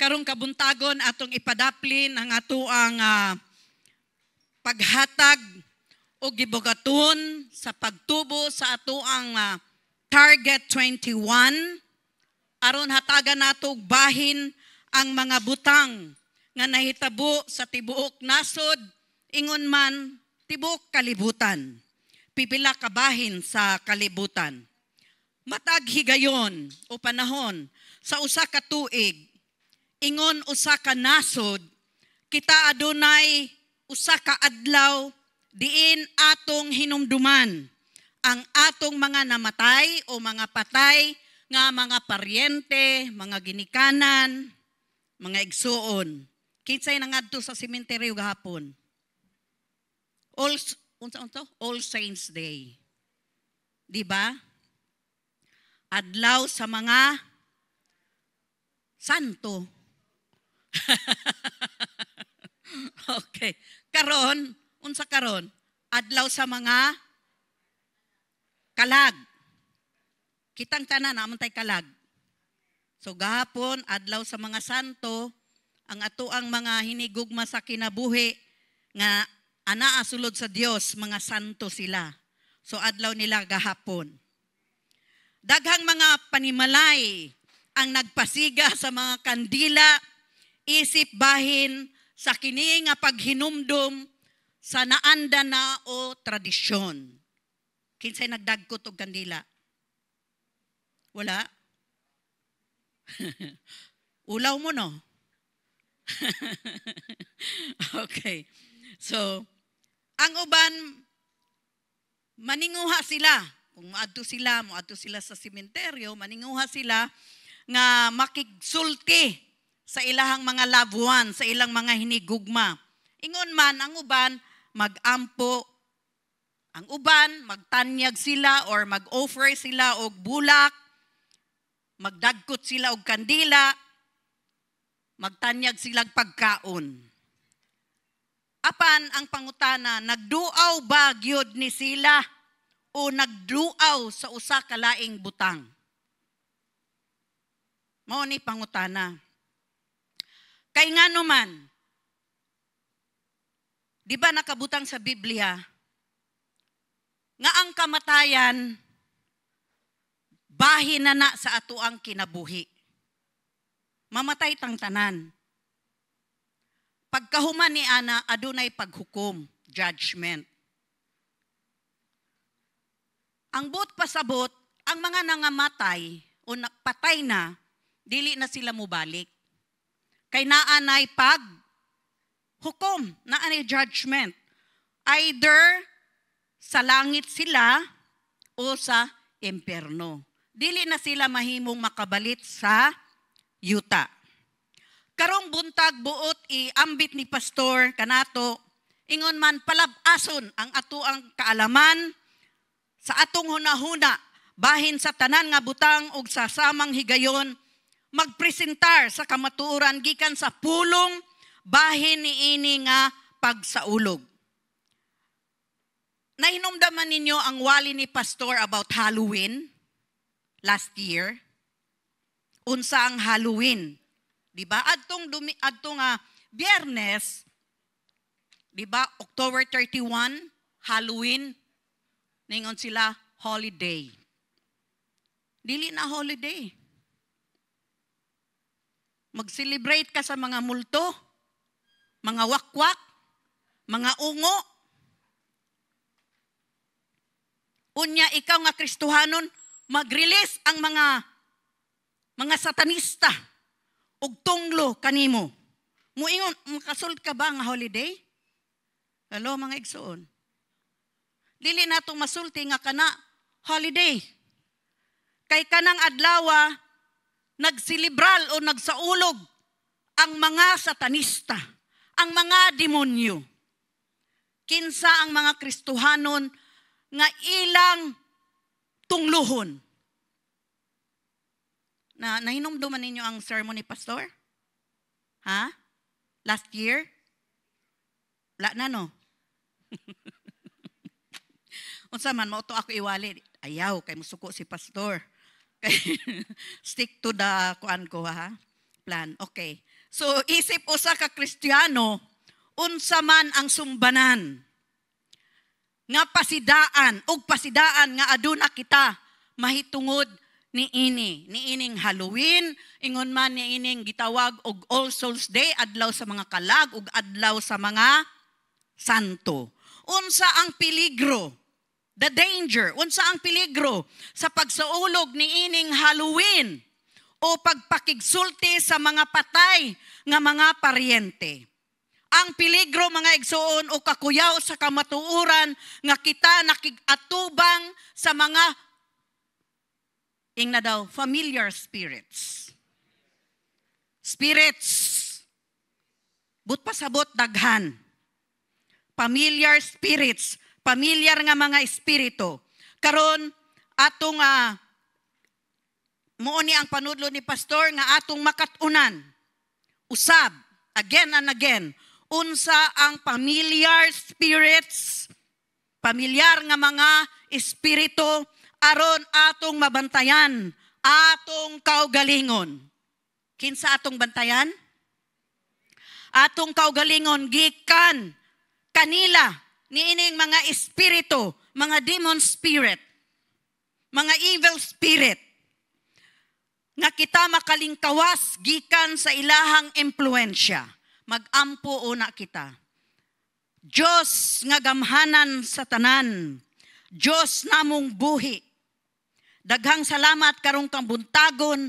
karong kabuntagon atong ipadaplin ang atoang paghatag o gibugaton sa pagtubo sa atoang Target 21 aron hatagan nato bahin ang mga butang nga nahitabo sa tibuok nasod ingon man tibuok kalibutan. Pipila ka bahin sa kalibutan. Matag higayon o panahon sa usa ka tuig ingon usa ka nasod kita adunay usa ka adlaw diin atong hinumduman ang atong mga namatay o mga patay nga mga paryente, mga ginikanan, mga igsuon. Kinsay nangadto sa sementeryo gahapon? All Saints Day. Di ba? Adlaw sa mga santo. Okay. Karon, unsa karon? Adlaw sa mga kalag. Kitang tanan namon tay kalag. So gahapon adlaw sa mga santo, ang atoang mga hinigugma sa kinabuhi nga anaa sulod sa Dios, mga santo sila. So adlaw nila gahapon. Daghang mga panimalay ang nagpasiga sa mga kandila, isip bahin sa kini nga paghinumdum sa naanda na o tradisyon. Kinsay nagdagkot og kandila? Wala? Ulaw mo no? Okay. So, ang uban, maninguha sila. Kung maadto sila sa sementeryo, maninguha sila nga makigsulti sa ilahang mga loved ones, sa ilang mga hinigugma. Ingon man, ang uban, magampo. Ang uban, magtanyag sila or mag-offer sila og bulak, magdagkot sila og kandila, magtanyag sila og pagkaon. Apan ang pangutana, nagduaw ba gyud ni sila o nagduaw sa usa ka laing butang? Mao ni pangutana. Kay ngano man, di ba nakabutang sa Biblia nga ang kamatayan bahin na sa ato ang kinabuhi. Mamatay tang tanan. Pagkahuman ni ana adunay paghukom, judgment. Ang buot pasabot, ang mga nangamatay o patay na, dili na sila mubalik. Kay naanay hukom, naanay judgment. Either sa langit sila o sa impyerno. Dili na sila mahimong makabalit sa yuta. Karong buntag buot iambit ni pastor kanato, ingon man palabason ang atoang kaalaman sa atong hunahuna bahin sa tanan nga butang ug sa samang higayon magpresentar sa kamatuoran gikan sa pulong bahin niini nga pagsaulog. Nahinumdaman ninyo ang wali ni pastor about Halloween last year. Unsa ang Halloween? Di ba? Adtong Biyernes, di ba? October 31, Halloween. Ningon sila holiday. Dili na holiday. Mag-celebrate ka sa mga multo, mga wakwak, mga ungo. Unya ikaw nga Kristohanon, mag-release ang mga satanista ug tunglo kanimo. Muingon, makasult ka ba nga holiday? Hello mga igsoon. Dili natong masulti nga kana holiday. Kay kanang adlawa nagsilibral o nagsaulog ang mga satanista, ang mga demonyo. Kinsa ang mga Kristohanon nga ilang tungluhon. Nahinumduman ninyo ang sermon ni pastor? Ha? Last year? Wala na no? Unsa man mauto ako iwali, ayaw kay musuko si pastor. Stick to the kuan ko ha. plan. Okay. So isip usa ka Kristiyano, unsa man ang sumbanan nga pasidaan ug pasidaan nga aduna kita mahitungod niining Halloween, ingon man niining gitawag og All Souls Day, adlaw sa mga kalag ug adlaw sa mga santo. Unsa ang peligro? The danger, unsa ang peligro sa pagsaulog niining Halloween o pagpakigsulti sa mga patay nga mga paryente? Ang peligro mga igsoon o kakuyaw sa kamatuoran nga kita nakigatubang sa mga familiar spirits. Spirits. But pasabot daghan. Familiar spirits. Familiar nga mga espiritu. Karon atong muoni ang panudlo ni pastor nga atong makatunan. Usab, again and again, unsa ang familiar spirits, familiar nga mga espiritu aron atong mabantayan, atong kaugalingon. Kinsa atong bantayan? Atong kaugalingon gikan kanila niining mga espiritu, mga demon spirit, mga evil spirit nga kita makalingkawas gikan sa ilahang impluensya. Magampo una kita. Diyos nga gamhanan sa tanan. Diyos namong buhi. Daghang salamat karong kabuntagon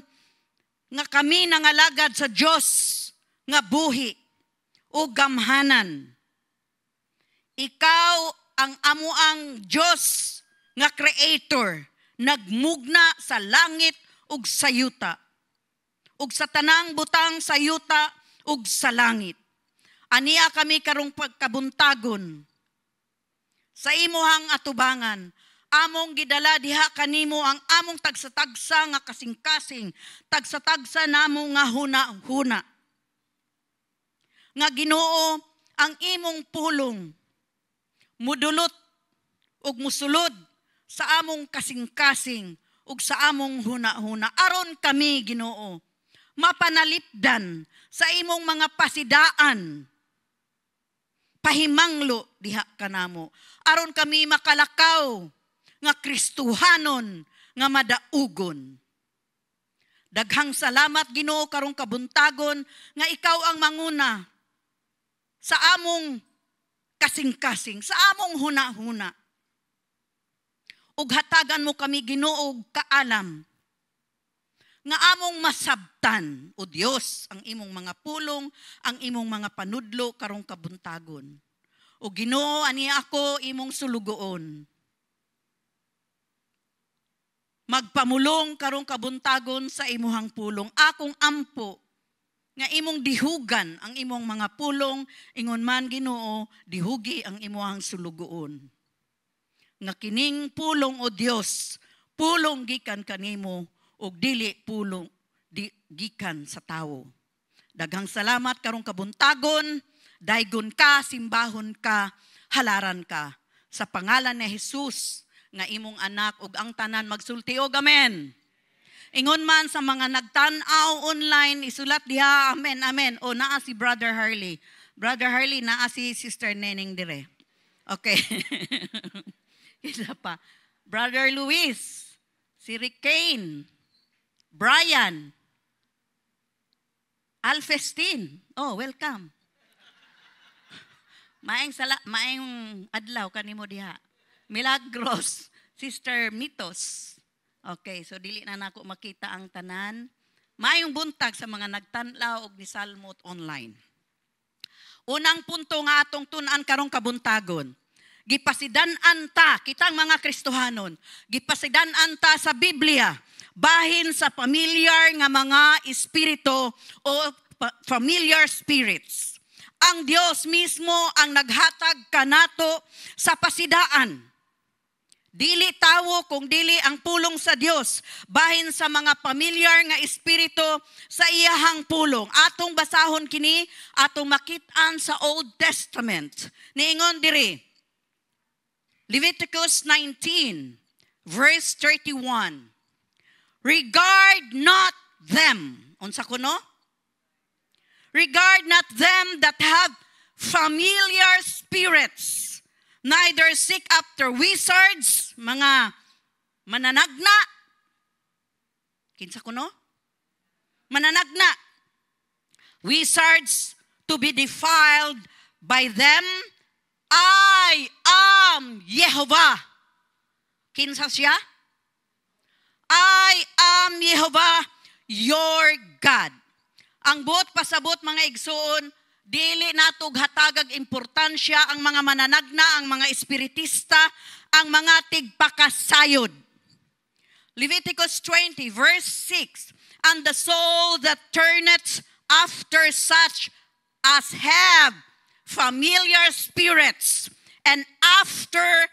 nga kami nangalagad sa Diyos nga buhi o gamhanan. Ikaw ang amuang Diyos nga creator, nagmugna sa langit ug sa yuta. Ug sa tanang butang sa yuta ug sa langit. Aniya kami karong pagkabuntagon sa imuhang atubangan. Among gidala diha kanimo ang among tagsa-tagsa nga kasing-kasing, tagsa-tagsa namo nga huna-huna. Nga Ginoo, ang imong pulong mudulot ug musulod sa among kasing-kasing ug sa among huna-huna. Aron kami, Ginoo, mapanalipdan sa imong mga pasidaan, pahimanglo diha kanamo. Aron kami makalakaw nga Kristuhanon nga madaugon. Daghang salamat, Ginoo, karong kabuntagon nga ikaw ang manguna sa among kasing-kasing, sa among huna-huna. Ug hatagan mo kami, Ginoo, kaalam nga among masabtan, o Dios, ang imong mga pulong, ang imong mga panudlo karong kabuntagon. O Ginoo, ani ako imong sulugoon. Magpamulong karong kabuntagon sa imuhang pulong. Akong ampo nga imong dihugan ang imong mga pulong, ingon man, Ginoo, dihugi ang imuhang sulugoon. Nga kining pulong, o Dios, pulong gikan kanimo ug dili pulong gikan sa tawo. Daghang salamat karong kabuntagon, daygon ka, simbahon ka, halaran ka. Sa pangalan ni Jesus nga imong anak ug ang tanan magsulti og amen. Ingon man sa mga nagtan-aw online, isulat diha, amen, amen. O naa si Brother Harley. Brother Harley, naa si Sister Neneng dire. Okay. Isa pa. Brother Luis, si Rick Kane, Brian, Alfestin. Oh, welcome. Maayong adlaw kanimo diha. Milagros, Sister Mitos. Okay, so dili na nako makita ang tanan. Maayong buntag sa mga nagtanlaw og ni Salmot online. Unang punto nga atong tun-an karong kabuntagon. Gipasidan-an ta, kitang mga Kristohanon, gipasidan-an ta sa Biblia, bahin sa familiar nga mga espiritu o familiar spirits. Ang Dios mismo ang naghatag kanato sa pasidaan. Dili tawo kung dili ang pulong sa Dios, bahin sa mga familiar nga espiritu sa iyahang pulong. Atong basahon kini, atong makit-an sa Old Testament. Niingon diri, Leviticus 19, verse 31. Regard not them. Unsa kuno? regard not them that have familiar spirits, neither seek after wizards, mga mananagna. Kinsa kuno? Mananagna. Wizards to be defiled by them. I am Jehovah. Kinsa siya? I am Jehovah, your God. Ang buot pasabot mga igsoon, dili natog hatagag importansya ang mga mananagna, ang mga espiritista, ang mga tigpakasayod. Leviticus 20 verse 6, and the soul that turneth after such as have familiar spirits, and after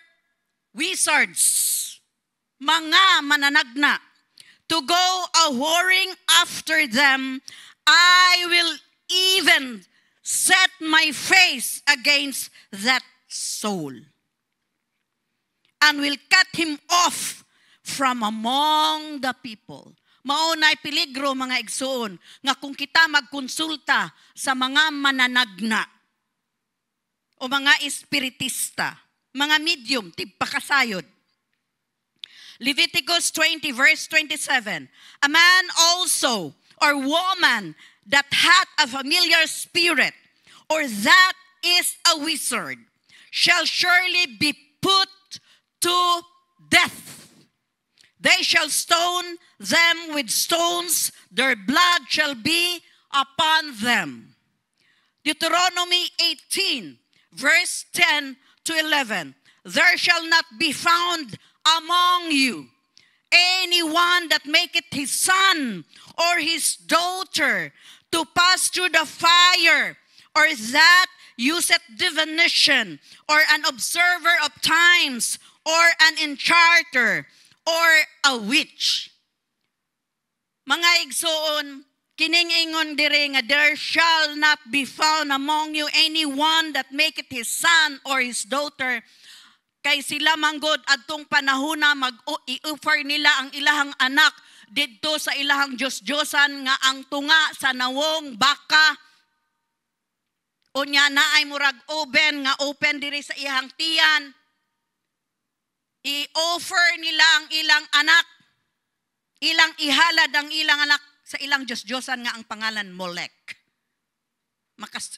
wizards, mga mananagna, to go a-whoring after them, I will even set my face against that soul, and will cut him off from among the people. Maunay peligro mga igsoon, nga kung kita magkonsulta sa mga mananagna, o mga espiritista, mga medium, tigpakasayod. Leviticus 20 verse 27, a man also or woman that hath a familiar spirit, or that is a wizard, shall surely be put to death. They shall stone them with stones, their blood shall be upon them. Deuteronomy 18 verse 10 to 11, there shall not be found among you anyone that maketh his son or his daughter to pass through the fire, or that useth divination, or an observer of times, or an enchanter, or a witch. Mga igsoon, kiningingon dire nga there shall not be found among you anyone that maketh his son or his daughter, kay sila manggod adtong panahona mag-i-offer nila ang ilahang anak didto sa ilahang Diyos-Diyosan nga ang tunga sa nawong baka unya naay murag open diri sa iyang tiyan. I-offer nila ang ilang anak, ilang ihalad ang ilang anak sa ilang Diyos-Diyosan nga ang pangalan Molech.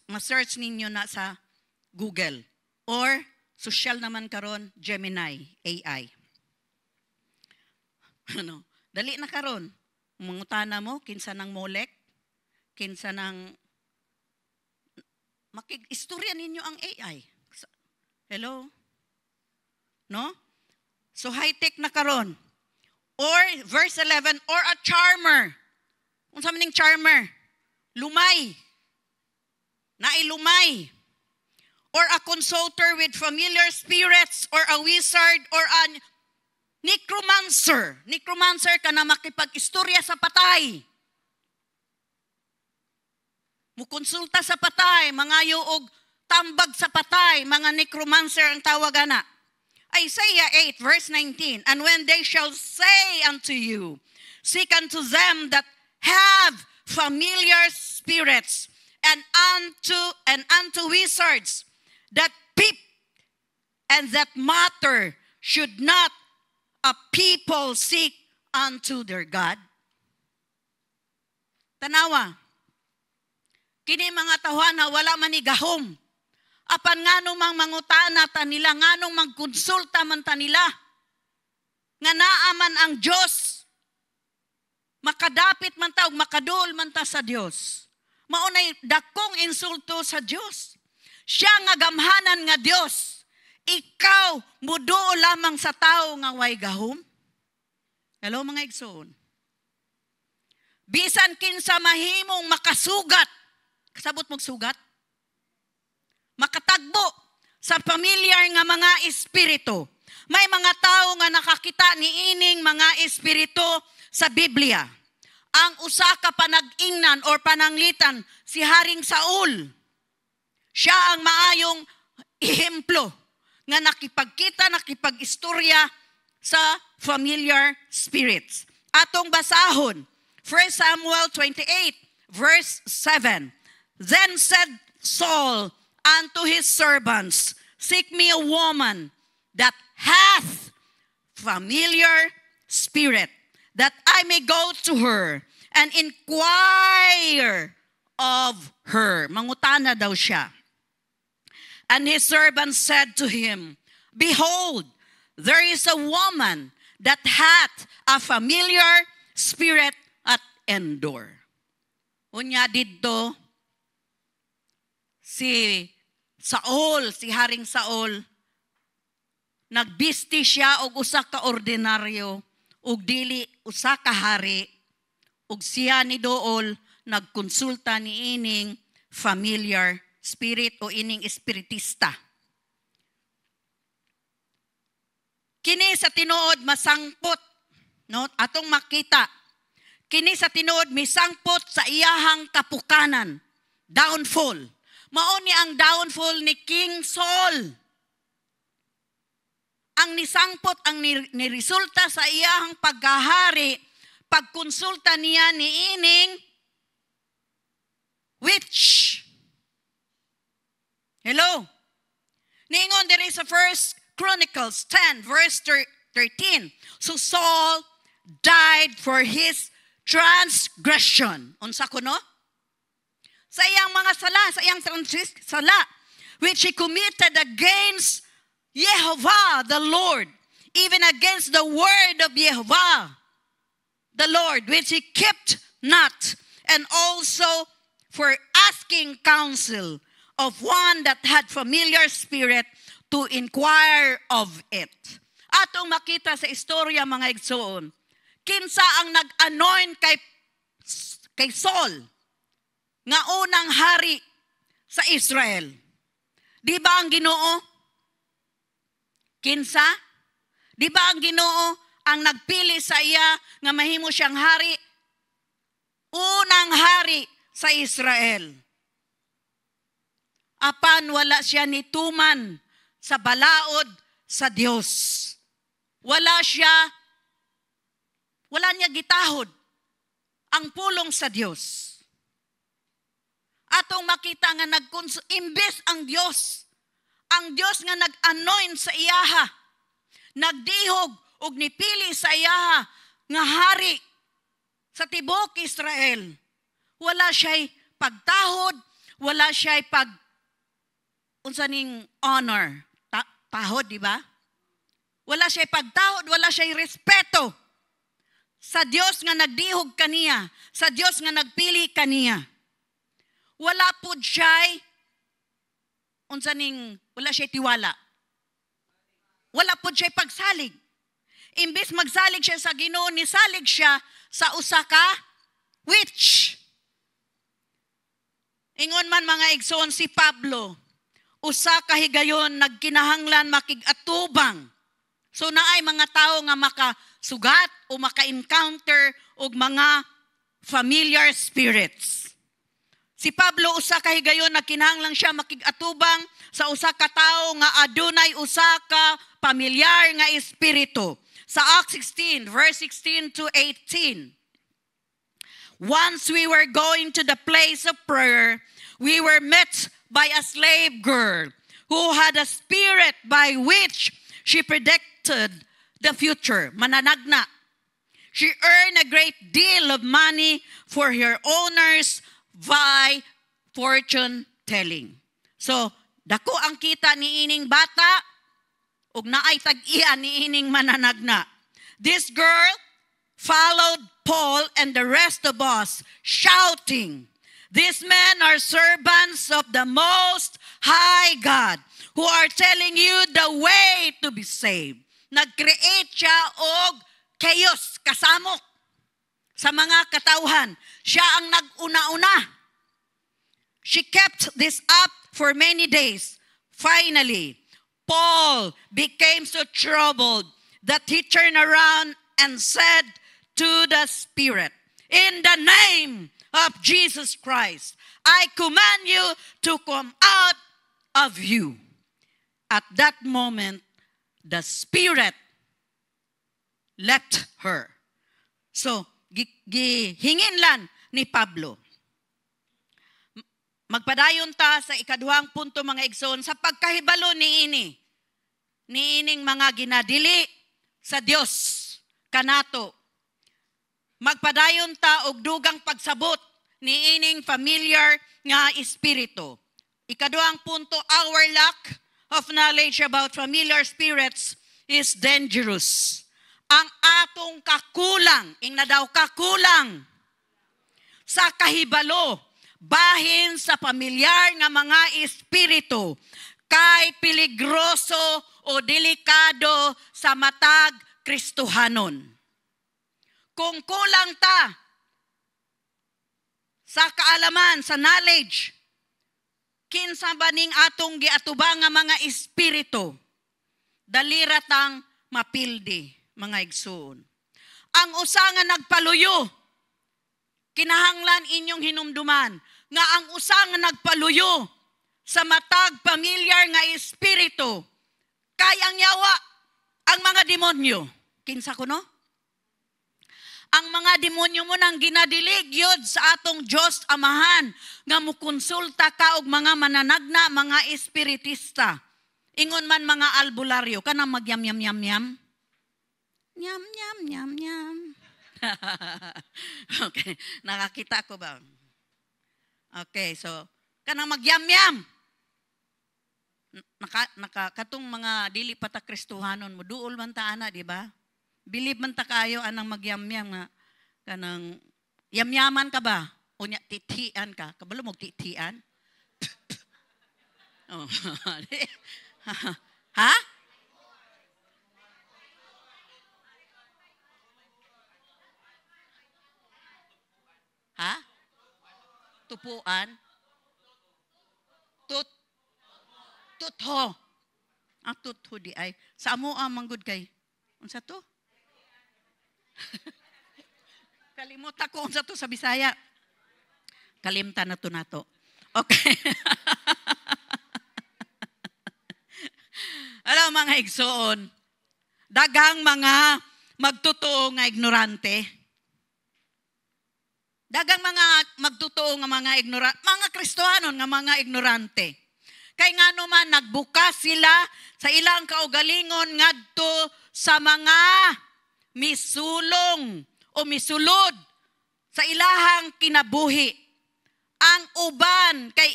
Ma-search ninyo na sa Google, or social naman karon Gemini AI. Ano? Dali na karon. Mangutana mo kinsa nang Molech, kinsa nang makig-istorya ninyo ang AI. Hello? No? So high-tech na karon. Or verse 11, or a charmer. Kung sa maning charmer, lumay. Nailumay. Or a consulter with familiar spirits, or a wizard, or a necromancer. Necromancer ka na makipag-istorya sa patay. Mukonsulta sa patay, mga yuog tambag sa patay, mga necromancer ang tawagan na. Isaiah 8 verse 19, and when they shall say unto you, seek unto them that have familiar spirits, and unto wizards that peep and that matter, should not a people seek unto their God? Tanawa, kini mga tawhana wala man igahom. Apan nganong mangutana ta nila, nganong magkonsulta man ta nila, nga naaman ang Diyos, makadapit man ta, makadul man ta sa Diyos. Maunay dakong insulto sa Diyos. Siya nga gamhanan nga Diyos, ikaw muduo lamang sa tao nga way gahom. Hello mga igsoon. Bisan kinsa mahimong makasugat, kasabot mong sugat, makatagbo sa pamilyar nga mga espiritu. May mga tao nga nakakita ni ining mga espiritu sa Biblia. Ang usa ka panag-ingnan or pananglitan, si Haring Saul. Siya ang maayong ehemplo nga nakipagkita, nakipag-istorya sa familiar spirits. Atong basahon, 1 Samuel 28 verse 7. Then said Saul unto his servants, seek me a woman that hath familiar spirit, that I may go to her and inquire of her. Mangutana daw siya. And his servant said to him, behold, there is a woman that hath a familiar spirit at Endor. Unya didto, si Haring Saul, nagbisti siya og usa ka ordinaryo, og dili usa ka hari, og siya ni dool nagkonsulta ni ining familiar spirit o ining espiritista. Kini sa tinuod masangpot, no? Atong makita. Kini sa tinuod misangpot sa iyahang kapukanan, downfall. Mao ni ang downfall ni King Saul. Ang nisangpot, ang niresulta sa iyahang paghahari, pagkonsulta niya ni ining witch. Hello? Ningon there is a 1 Chronicles 10 verse 13. So Saul died for his transgression. Unsa kuno? Sa iyang mga sala, sa iyang sala, which he committed against Jehovah the Lord, even against the word of Jehovah the Lord, which he kept not, and also for asking counsel of one that had familiar spirit to inquire of it. Atong makita sa istorya mga igsoon, kinsa ang nag-anoint kay Saul nga unang hari sa Israel. Di ba ang Ginoo? Kinsa? Di ba ang Ginoo ang nagpili sa iya nga mahimo siyang hari? Unang hari sa Israel. Apan wala siya nituman sa balaod sa Dios. Wala niya gitahod ang pulong sa Dios. Atong makita nga imbes ang Dios nga nag-anoint sa iyaha, nagdihog ug nipili sa iyaha nga hari sa tibok Israel. Wala siya'y pagtahod, wala siya'y unsa ning honor. Pahod, di ba? Wala siya'y pagtahod, wala siya'y respeto sa Dios nga nagdihog kaniya, sa Dios nga nagpili kaniya. Wala po siya'y wala siya'y tiwala. Wala po siya'y pagsalig. Imbis magsalig siya sa Ginoo, nisalig siya sa usa ka witch. Ingon man mga igsoon si Pablo, usa ka higayon nagkinahanglan makigatubang. So naay mga tao nga makasugat o maka-encounter og mga familiar spirits. Si Pablo usa ka higayon nagkinahanglan siya makigatubang sa usa ka tawo nga adunay usa ka pamilyar nga espiritu. Sa Acts 16 verse 16 to 18. Once we were going to the place of prayer, we were met by a slave girl who had a spirit by which she predicted the future. Mananagna. She earned a great deal of money for her owners by fortune telling. So, dako ang kita ni ining bata ug naay tag-iya ni ining mananagna. This girl followed Paul and the rest of us shouting, "These men are servants of the Most High God who are telling you the way to be saved." Nag-create siya og chaos, kasamok sa mga katauhan. Siya ang nag-una-una. She kept this up for many days. Finally, Paul became so troubled that he turned around and said to the spirit, "In the name of Jesus Christ, I command you to come out of you." At that moment, the spirit left her. So, gihinginlan ni Pablo. Magpadayon ta sa ikaduhang punto mga igsoon sa pagkahibalo niining mga ginadili sa Dios kanato. Magpadayon ta og dugang pagsabot niining familiar nga espiritu. Ikaduhang punto, our lack of knowledge about familiar spirits is dangerous. Ang atong kakulang, kakulang sa kahibalo bahin sa pamilyar nga mga espiritu kay peligroso o delikado sa matag Kristohanon. Kung kulang ta sa kaalaman, sa knowledge, kinsa ba ning atong giatubang nga mga espiritu, daliratang mapildi, mga igsoon. Ang usa nga nagpaluyo, kinahanglan inyong hinumduman, nga ang usa nga nagpaluyo sa matag pamilyar nga espiritu, kayang yawa ang mga demonyo. Kinsa kuno? Ang mga demonyo mo nang ginadilig yod sa atong Diyos Amahan nga mukonsulta ka og mga mananagna, mga espiritista. Ingon man mga albularyo, kanang magyam-yam-yam-yam. Nyam-nyam-nyam-nyam. Okay, nakakita ko ba? Okay, so, kanang magyam-yam. Katong mga dili pata Kristohanon mo, duol man ta ana, di ba? Bilib man ta kayo anang magyam-yam nga kanang yam-yaman ka ba? O nya titian ka. Kabalo mo titian? Oh. Ha? Ha? Tupuan? Tutho. Ang tutho di ay. Sa amo ang manggod kay. Unsa to? Kalimot ako unsa to sa Bisaya. Kalimtan na to nato. Okay. Alam mga igsoon, dagang mga magtotoo nga ignorante. Dagang mga magtotoo nga mga mga Kristohanon nga mga ignorante. Kay nga naman nagbukas sila sa ilang kaugalingon ngadto sa mga misulong o misulod sa ilahang kinabuhi. Ang uban kay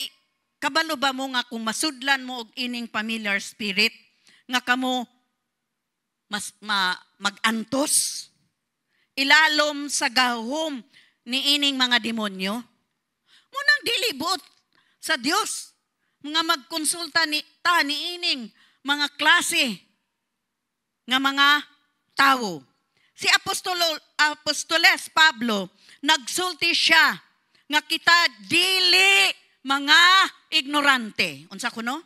kabalo ba mo nga kung masudlan mo og ining familiar spirit nga kamo magantos ilalom sa gahom ni ining mga demonyo. Munang dilibot sa Dios nga magkonsulta ni ining mga klase nga mga tao. Si Apostoles Pablo nagsulti siya nga kita dili mga ignorante. Unsa kuno?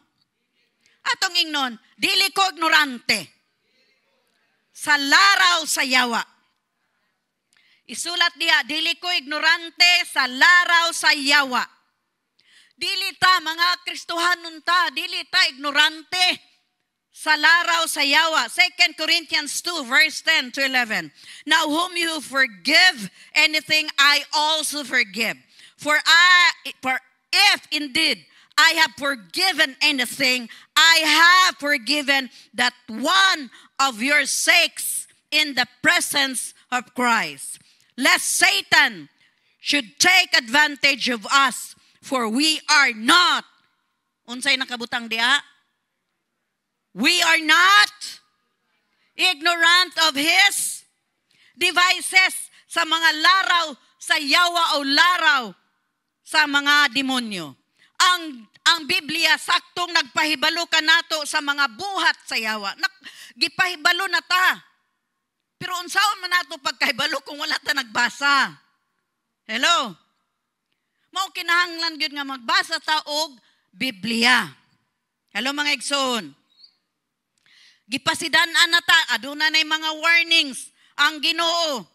Atong ingnon, dili ko ignorante. Sa laraw sa yawa. Isulat diya, dili ko ignorante sa laraw sa yawa. Dili ta mga Kristohanon ta, dili ta ignorante sa laraw sa yawa. 2 Corinthians 2 verse 10 to 11. Now whom you forgive anything, I also forgive. For if indeed I have forgiven anything, I have forgiven that one of your sakes in the presence of Christ. Lest Satan should take advantage of us, for we are not, unsay nakabutang diha? We are not ignorant of his devices sa mga laraw sa yawa o laraw sa mga demonyo. Ang Biblia saktong nagpahibalo ka nato sa mga buhat sa yawa. Gipahibalo na ta. Pero unsaon man nato pagkahibalo kung wala ta nagbasa? Hello? Mao kinahanglan gyud nga magbasa ta og Biblia. Hello mga igsoon. Gipasidan-an na ta, aduna nay mga warnings ang Ginoo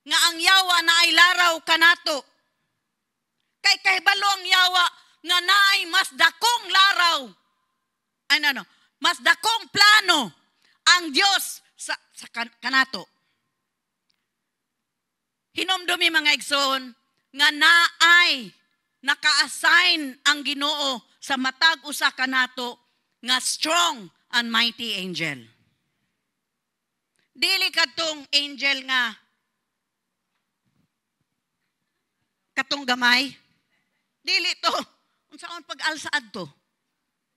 nga ang yawa na ay laraw kanato. Kay kahibalo ang yawa nga naay mas dakong laraw. Mas dakong plano ang Dios sa kanato. Hinumdumi mga igsoon nga naay naka-assign ang Ginoo sa matag usa kanato nga strong and mighty angel. Dili kadtong angel nga katong gamay. Dili to. Unsaon pag-alsaad to?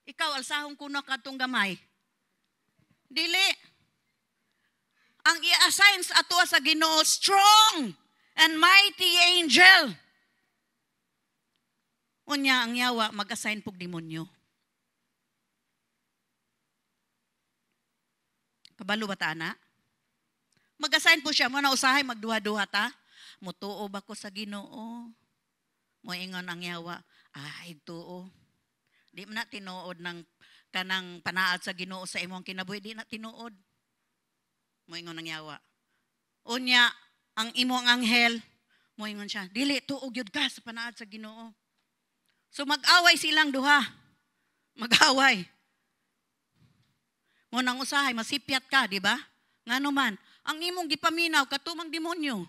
Ikaw alsahon kuno katong gamay. Dili. Ang i-assign sa ato sa Ginoo strong and mighty angel. Unya ang yawa mag-assign pug demonyo. Kabalo ba ta ana? Mag-assign po siya mo na usahay magduha-duha ta. Mutuo ba ko sa Ginoo? Moingon ang yawa, ay tuo. Di man na tinuod ng kanang panaad sa Ginoo sa imong kinabuhi, di na tinuod. Moingon ang yawa. Unya, ang imong anghel, moingon siya, dili tuog yun ka sa panaad sa Ginoo. So mag-away silang duha. Mag-away. Munang usahay, masipyat ka, di ba? Nga naman, ang imong gipaminaw, katumang demonyo.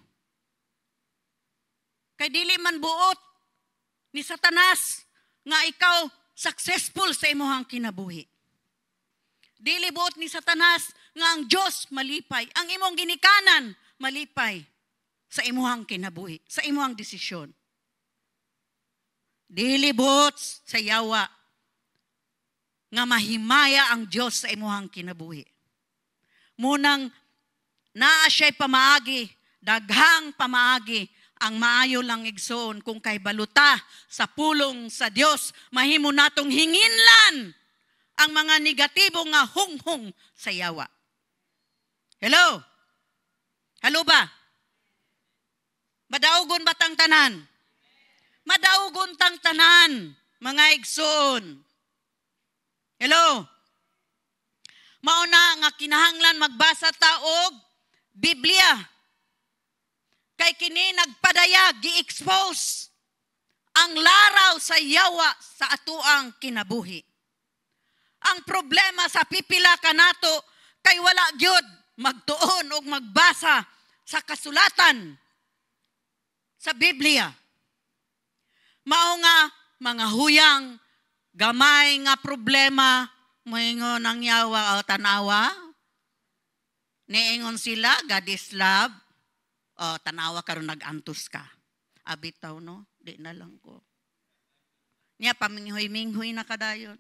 Kay dili man buot ni Satanas nga ikaw successful sa imong kinabuhi. Dili buot ni Satanas nga ang Dios malipay, ang imong ginikanan malipay sa imong kinabuhi, sa imong desisyon. Dili buot sa yawa nga mahimaya ang Dios sa imong kinabuhi. Munang naa siya'y pamaagi, daghang pamaagi, ang maayo lang igsoon kung kay baluta sa pulong sa Dios, mahimo natong hinginlan ang mga negatibo nga hunghong sa yawa. Hello? Hello ba? Madaugon ba tang tanan? Madaugon tang tanan, mga igsoon. Hello? Mauna nga kinahanglan magbasa ta og Biblia. Kay kini nagpadayag, gi-expose ang laraw sa yawa sa atuang kinabuhi. Ang problema sa pipila kanato kay wala gyud magtuon og magbasa sa kasulatan sa Biblia. Mao nga mga huyang gamay nga problema moingon ang yawa o tanawa. Niingon sila, God is love. O, tanawa karon nag-antos ka. Abitaw, no? Di na lang ko. Niya, paminghoy-minghoy na kadayon.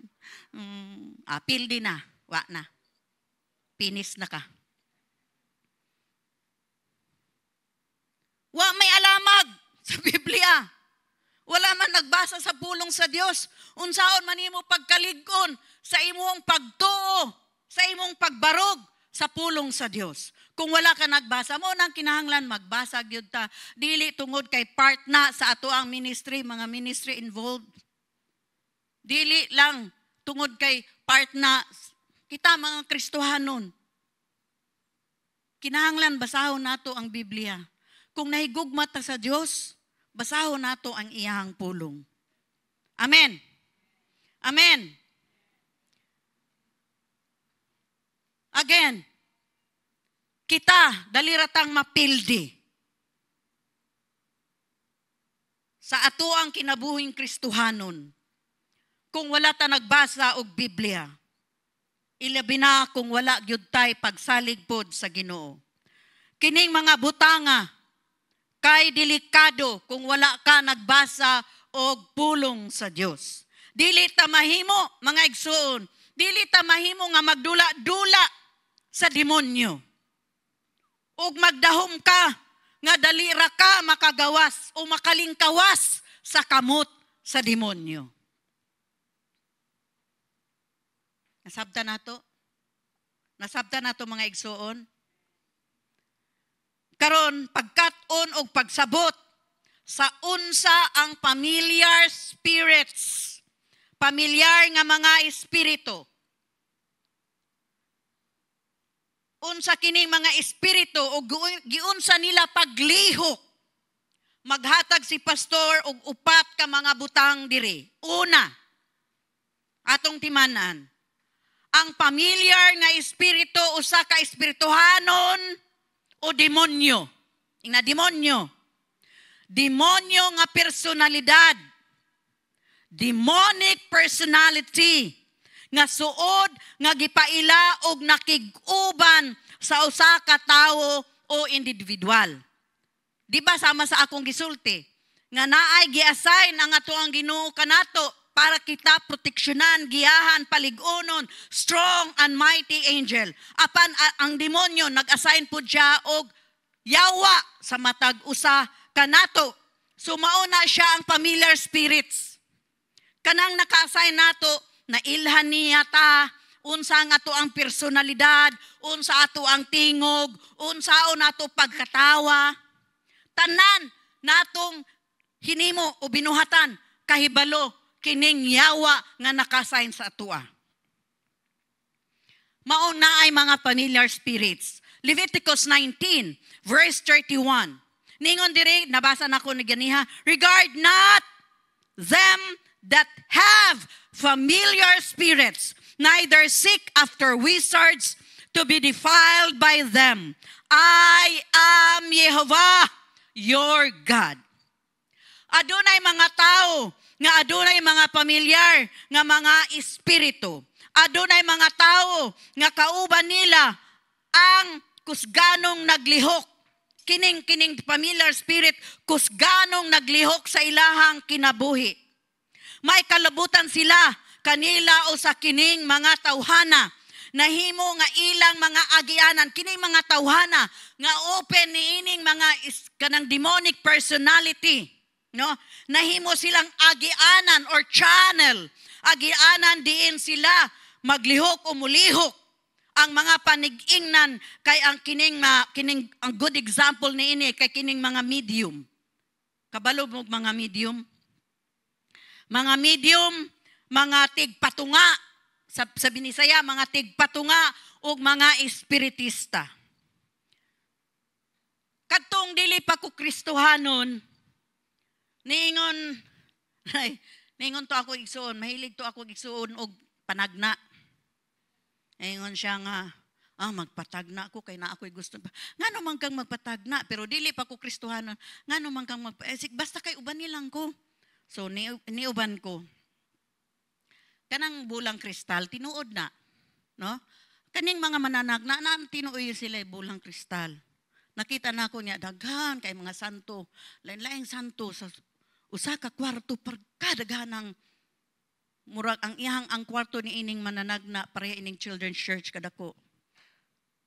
Apil din na. Wa na. Pinis na ka. Wa may alamag sa Biblia. Wala man nagbasa sa pulong sa Dios. Unsaon man imo pagkalig-on sa imong pagtuo, sa imong pagbarog sa pulong sa Dios. Kung wala ka nagbasa mo nang kinahanglan magbasa gyud ta, dili tungod kay part na sa ato ang ministry, mga ministry involved. Dili lang tungod kay part na kita mga Kristohanon. Kinahanglan basahon nato ang Biblia. Kung nahigugma ta sa Dios, basahon nato ang iyang pulong. Amen. Amen. Again, kita daliratang mapildi sa atuang kinabuhing Kristohanon kung wala ta nagbasa og Biblia. Ilabi na kung wala gyud tay pagsalig pod sa Ginoo. Kining mga butanga kay delikado kung wala ka nagbasa og pulong sa Dios. Dili ta mahimo mga igsoon, dili ta mahimo nga magdula-dula sa demonyo. Ug magdahom ka nga dalira ka makagawas o makalingkawas sa kamot sa demonyo. Nasabta nato? Nasabta nato mga igsoon? Karon pagkat-on og pagsabot sa unsa ang familiar spirits. Pamilyar nga mga espiritu. Unsa kining mga espiritu o giunsa nila paglihok. Maghatag si pastor og upat ka mga butang diri. Una, atong timanan, ang familiar nga espiritu usa ka espirituhanon o demonyo. Ing na demonyo. Demonyo nga personalidad demonic personality nga suod nga gipaila og nakig-uban sa usa ka tawo o individual. Di ba sama sa akong gisulti nga naay gi-assign ang atoang Ginoo kanato para kita proteksyonan, giyahan, paligunon, strong and mighty angel. Apan ang demonyo nag-assign pud siya og yawa sa matag usa kanato. So mauna siya ang familiar spirits. Kanang naka-assign nato na ilhan niya ta, unsa nga to ang personalidad, unsa ato ang tingog, unsaon nato pagkatawa. Tanan natong hinimo o binuhatan kahibalo kining yawa nga naka-assign sa atoa. Mauna ay mga familiar spirits. Leviticus 19 verse 31. Ningon diri nabasa nako ni ganiha, regard not them that have familiar spirits, neither seek after wizards to be defiled by them. I am Jehovah, your God. Adunay mga tao nga adunay mga pamilyar nga mga espiritu. Adunay mga tao nga kauban nila ang kusganong naglihok. Kining familiar spirit kusganong naglihok sa ilahang kinabuhi. May kalabutan sila kanila o sa kining mga tawhana. Nahimo nga ilang mga agianan, kining mga tawhana nga open niining mga kanang demonic personality, no? Nahimo silang agianan or channel. Agianan diin sila maglihok o mulihok ang mga panig-ingnan kay ang kining ang good example niini kay kining mga medium. Kabalo mo mga medium? Mga medium, mga tigpatunga, sa Binisaya, mga tigpatunga o mga espiritista. Kadtong dili pa ko Kristohanon, niingon to ako igsuon, mahilig to ako igsuon og panagna. Niingon siya nga, magpatagna ko kay na ako'y gusto pa. Ngano man kang magpatagna, pero dili pa ko Kristohanon. Ngano man kang basta kay uban nilang ko. So, niuban ko. Kanang bulang kristal, tinuod na. No? Kaning mga mananagna, tinuoy sila bulang kristal. Nakita na ako niya, daghan kay mga santo. Lain-laing santo sa usa ka kwarto, pagkadaghanang murag ang kwarto ni ining mananagna, pareha ining children's church kadako.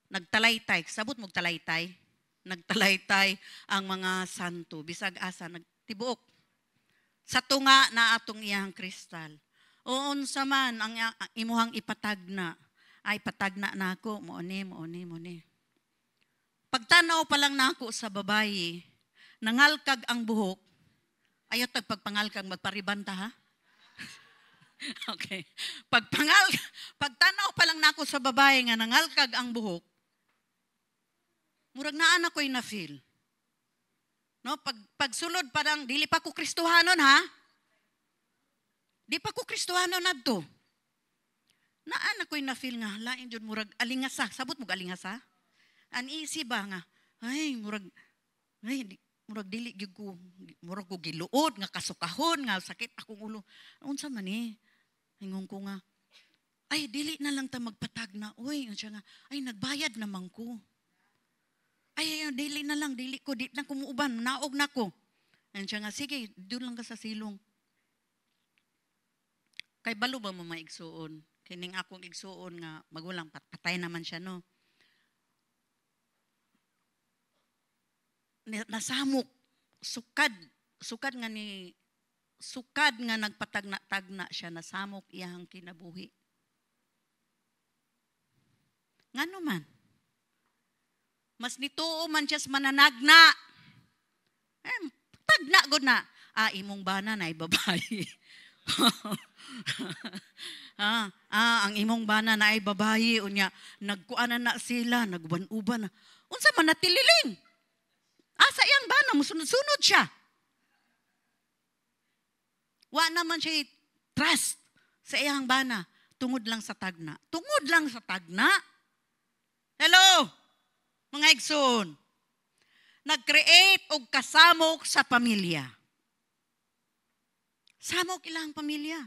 Nagtalaytay, sabot mo talaytay. Nagtalaytay ang mga santo. Bisag asa, nagtibuok. Sa tunga na atong iyang kristal. Oon sa man, ang imuhang ipatagna. Ay, patagna na ako. Mooni. Pagtanaw pa lang na ako sa babae, nangalkag ang buhok. Ayaw pagpangalkag, magparibanta ha? Okay. Pagtanaw pa lang na ako sa babae nga nangalkag ang buhok, murag naan ako'y na-feel. No? Pagsulod parang, dili pa ko Kristohanon ha? Di pa ko Kristohanon na to. Naan ako'y na-feel nga, lain dyan murag alingasa. Sabot mo alingasa? Uneasy ba nga? Murag dili ko, murag ko giluod, nga kasukahon, nga sakit akong ulo. Unsa man hingon ko nga, dili na lang ta magpatagna. Siya nga, nagbayad naman ko. Dili na lang, dili na kumuuban, naog na ko. Siya nga, sige, doon lang ka sa silong. Kay balo ba mo maigsuon? Kining akong igsuon nga, magulang, patay naman siya, no? Nasamok, sukad nga nagpatagna-tagna siya, nasamok iyang kinabuhi. Ngano man? Mas nituo man siya sa mananagna. Tagna gud na. Imong bana na babae. Ang imong bana na ay babae, unya nagkuanan na sila, nagban-uban na. Unsa man natililing? Sa iyang bana, musunod-sunod siya. Wa naman siya trust sa iyang bana. Tungod lang sa tagna. Tungod lang sa tagna. Hello, mga igsoon. Nag-create og kasamok sa pamilya. Samok ilang pamilya.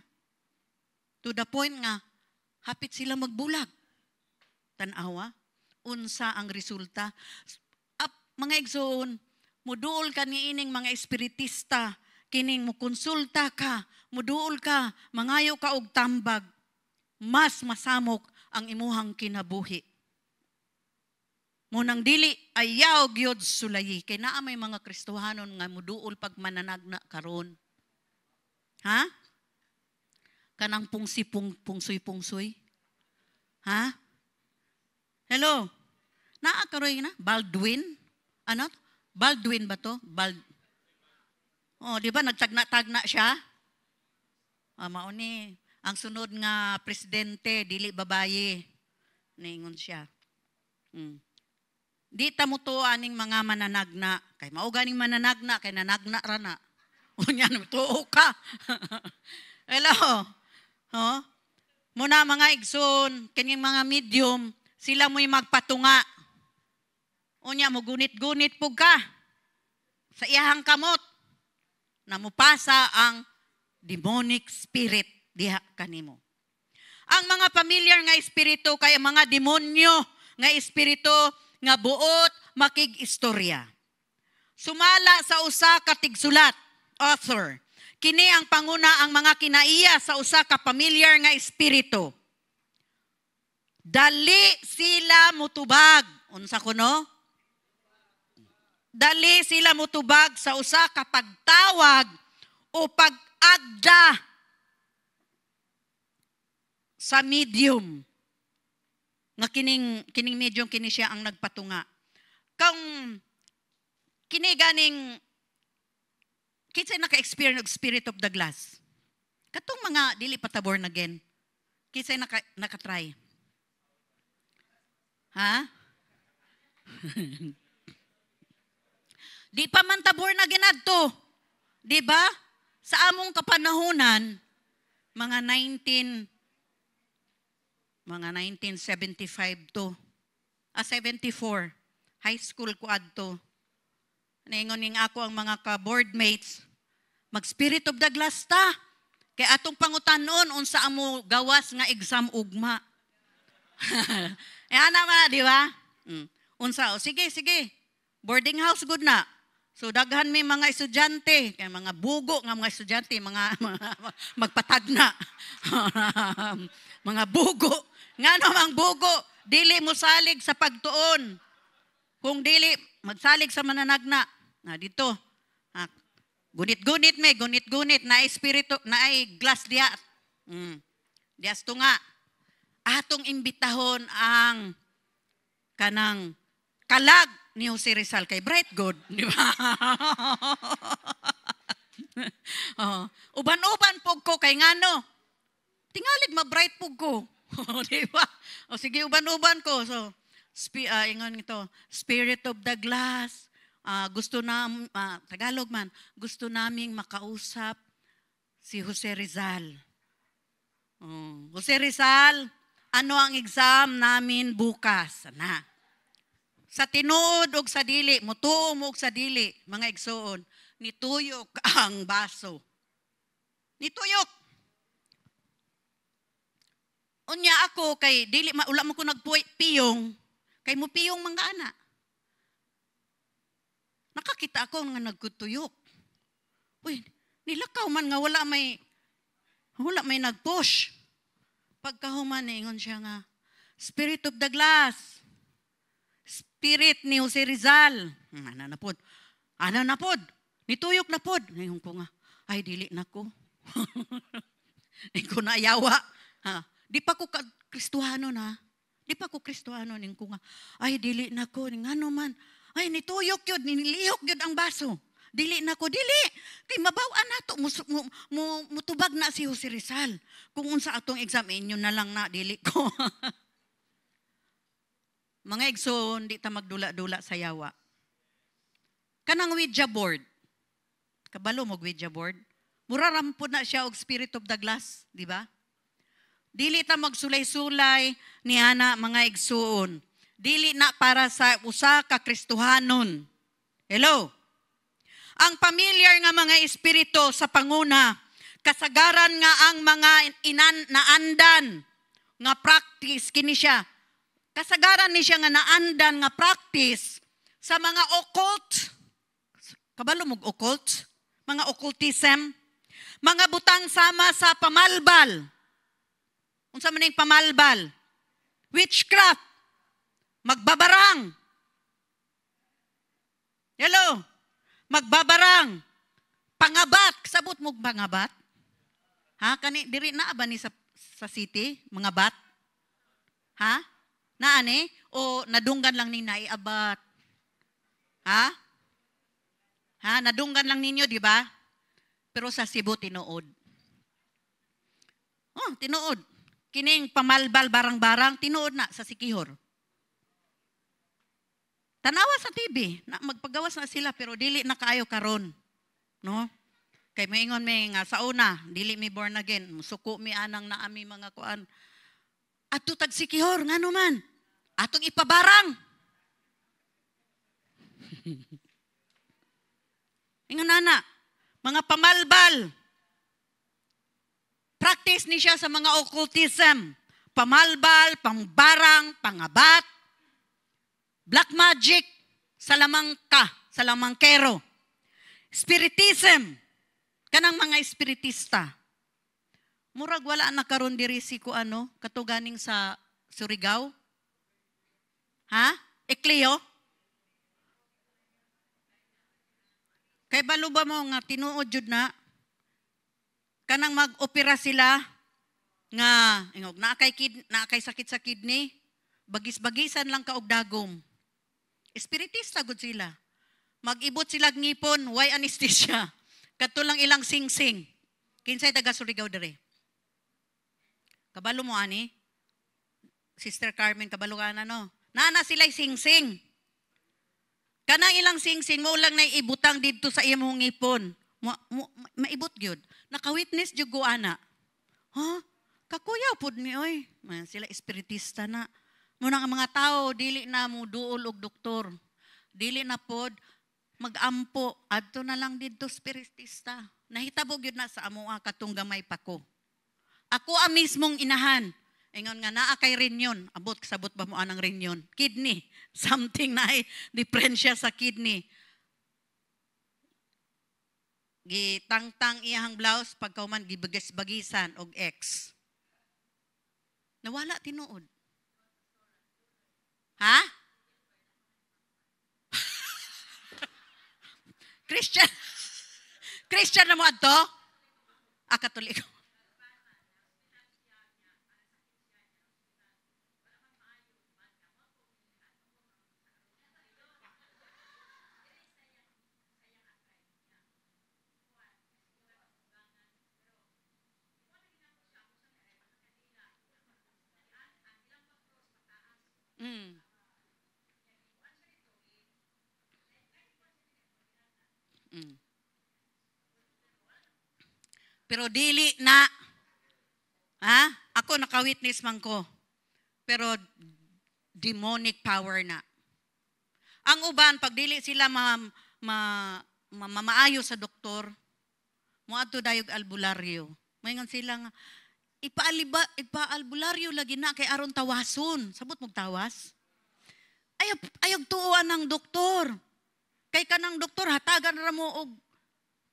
To the point nga, hapit sila magbulag. Tanawa, unsa ang resulta. Mga igsoon, muduol ka niining mga espiritista, kining mo konsulta ka, muduol ka, mangayo ka og tambag, mas masamok ang imuhang kinabuhi. Munang dili ayaw gyud sulayi kay naa may mga Kristohanon nga muduol pag mananagna karon. Ha? Kanang pungsoy. Ha? Hello. Naa karoy na Baldwin? Ano? Baldwin ba to? Oh, di ba nagtagna-tagna siya? Mao ni ang sunod nga presidente dili babaye. Ningon siya. Di ta mo to aning mga mananagna. Kay mao ganing mananagna kay nanagna ra na. Unya tuo ka. Hello. Oh? Muna mga igsoon, kining mga medium, sila mo'y magpatunga. Unya mo gunit-gunit pug ka sa iyahang kamot na mupasa ang demonic spirit diha kanimo. Ang mga familiar nga espiritu kay mga demonyo nga espiritu nga buot makig-istorya. Sumala sa usa ka tigsulat, author. Kini ang panguna ang mga kinaiya sa usa ka familiar nga espiritu. Dali sila mutubag. Unsa kuno? Dali sila mutubag sa usa ka pagtawag o pag-agda sa medium. Nga kining medium kini siya ang nagpatunga. Kung kini ganing kinsa naka-experience ng spirit of the glass? Katong mga dili pa ta born again. Kinsa naka-try? Ha? Di pa man ta born again adto. Di ba? Sa among kapanahunan, mga 1975 to. 74. High school ko adto. Naingon ning ako ang mga ka-board mates, mag-spirit of the glass ta. Kay atong pangutanon unsa amo gawas nga exam ugma. Ana man, di ba? Unsa, sige. Boarding house good na. So daghan may mga estudyante, kay mga bugo nga mga estudyante, mga magpatagna. Mga bugo. Nga namang bugo, dili mo salig sa pagtuon. Kung dili, magsalig sa mananagna. Na dito, gunit-gunit na espiritu, na ay glass diya. Dias to nga. Atong imbitahon ang kanang kalag ni Jose Rizal kay Bright God. Di ba? Uban-uban pug ko kay ngano. Tingalig ma-bright pug ko. Di ba? O sige, uban-uban ko. So, ingon ito, spirit of the glass. Gusto na, Tagalog man, gusto naming makausap si Jose Rizal. Jose Rizal, ano ang exam namin bukas? Na. Sa tinuod o sa dili, mutuo mo sa dili, mga igsoon, nituyok ang baso. Nituyok. Unya ako kay dili maula mo ko nagpiyong kay mo piyong mga ana. Nakakita ako nga nagkutuyok. Uy, nilakaw man nga wala may nagpush. Pagkahuman ingon siya nga, spirit of the glass. Spirit ni Jose Rizal. Ana na pod. Nituyok na pod. Ngayon ko nga, ay dili na ko. Hindi ko na ayawa. Di pa ko Kristohano na. Di pa ko Kristohano. Ning ko nga, ay dili na ko. Ning ano man. Ay nituyok yun. Nilihok yun ang baso. Dili na ko. Dili. Kay mabawaan na to. Mutubag na si Jose Rizal. Kung unsa atong exam, inyo na lang na. Dili ko. Mga igsoon, di ta magdula-dula sa yawa. Kanang Ouija board. Kabalo mo Ouija board. Murarampod na siya og spirit of the glass. Di ba? Dili ta magsulay-sulay ni ana mga igsoon. Dili na para sa usa ka Kristohanon. Hello? Ang familiar nga mga espiritu sa panguna, Kasagaran nga ang mga naandan nga practice kini siya. Kasagaran ni siya nga naandan nga practice sa mga occult. Kabalo mong occult? Mga occultism. Mga butang sama sa pamalbal. Unsa man ning pamalbal? Witchcraft. Magbabarang. Hello? Magbabarang. Pangabat. Sabot mo pangabat? Ha? Kani, diri na ba ni sa city? Mga bat? Ha? Naani? O nadunggan lang ni naiabat? Ha? Ha? Nadunggan lang ninyo, di ba? Pero sa Cebu, tinuod. Oh, tinuod. Kining pamalbal barang-barang, tinuod na sa Sikihor. Tanawa sa TV, na magpagawas na sila, pero dili na kaayo karon. No? Kay maingon may nga sa una, dili mi born again, musuko mi anang naami mga kuan. Ato tag Sikihor, ngano man? Atong ipabarang. Ingon nana, mga pamalbal. Practice ni siya sa mga occultism. Pamalbal, pambarang, pangabat, black magic, salamangkero. Spiritism, kanang mga espiritista. Murag wala na karon diri si ko ano, katuganing sa Surigao. Ha? Ekleo? Kay balo ba mo nga tinuod jud na kanang mag-opera sila nga ingog naakay sakit sa kidney, bagis-bagisan lang ka og dagom. Espiritista gud sila. Mag-ibot sila ngipon, why anesthesia? Kadto lang ilang sing-sing. Kinsay taga Surigao dire? Kabalo mo ani? Sister Carmen kabalo ka na no. Nana sila'y sing-sing. Kanang ilang sing-sing mo lang na ibutang dito sa imong ngipon. Maibot gyud. Naka-witness jud go ana. Ha? Kakuyaw pud mi oy. Sila espiritista na. Muna ang mga tao dili na mo duol og doktor. Dili na pod magampo adto na lang didto espiritista. Nahitabo gyud na sa amoa katong gamay pa ko. Ako ang mismong inahan. Ingon nga naa kay renyon. Abot sabot ba mo anang renyon? Kidney. Something na ay diferensya sa kidney. Gitangtang iyang blouse pagkauman gibagis-bagisan og X. Nawala tinuod. Ha? Christian na mo adto? Katoliko. Pero dili na. Ha? Ako naka-witness man ko. Pero demonic power na. Ang uban, pag dili sila mamaayo sa doktor, muadto dayog albularyo. Mayngon sila nga, ipa-albularyo lagi na kay aron tawason. Sabot mong tawas? Ayog tuuan ng doktor. Kay kanang doktor, hatagan ra mo og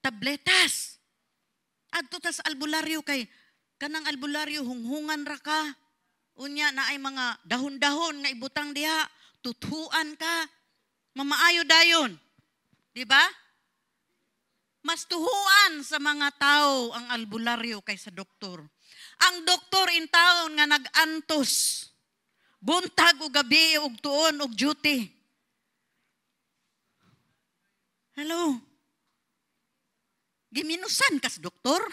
tabletas. Adto tas albularyo kay kanang albularyo hunghungan ra ka. Unya na ay mga dahon-dahon nga ibutang diha, tutuan ka. Mamaayo dayon. Di ba? Mas tuhuan sa mga tao ang albularyo kaysa doktor. Ang doktor in taon nga nag-antos. Buntag o gabi og tuon og duty. Hello. Giminusan kas doktor?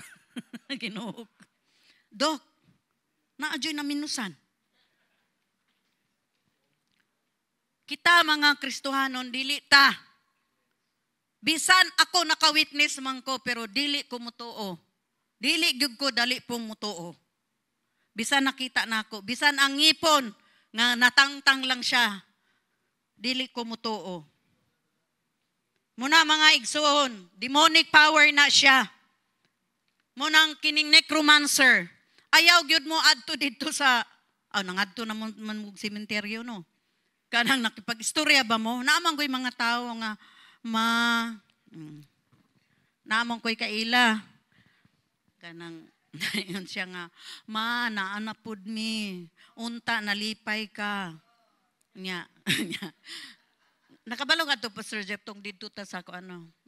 Ginoo. Dok, naadyoy na minusan. Kita mga Kristohanon, dili ta. Bisan ako naka-witness man ko, pero dili ko mutuo. Dili gyud ko dali pong mutuo. Bisan nakita na ako. Bisan ang ngipon, nga natangtang lang siya. Dili ko mutuo. Muna mga igsoon, demonic power na siya. mo nang kining necromancer. Ayaw gyud mo adto dito sa nangadto na man sementeryo no. Kanang nakipag-istorya ba mo? Naamang ko'y mga tao nga naamang ko'y kaila. Kanang yun siya nga, naanapod mi, unta nalipay ka. Nya. Nakabalo ka to Pastor Jeff tong dito ta sa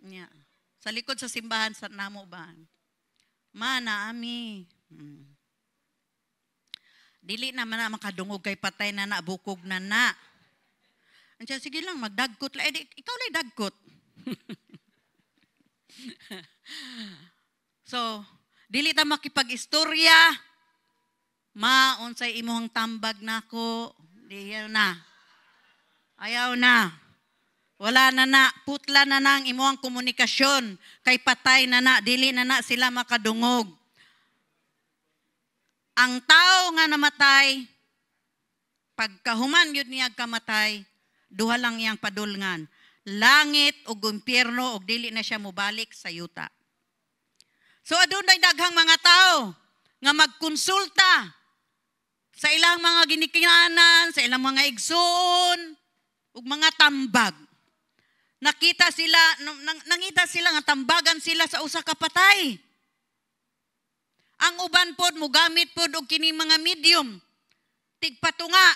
nya. Sa likod sa simbahan sa namo ba? Naami. Dili naman na makadungog kay patay na bukog na. Andiyan, sige lang, magdagkot. Ikaw lang dagkot. So, dili ta makipag-istorya. Unsay imuhang tambag nako. Ayaw na. Wala na. Putla na ang imuhang komunikasyon. Kay patay na. Dili na sila makadungog. Ang tao nga namatay, pagkahuman yun niya kamatay, duha lang iyang padulngan. Langit o impyerno o dili na siya mubalik sa yuta. So adunay daghang mga tao nga magkonsulta sa ilang mga ginikinanan, sa ilang mga igsoon, ug mga tambag. Nangita sila nga tambagan sila sa usa ka patay. Ang uban pod mo gamit pod og kining mga medium. Tigpatunga.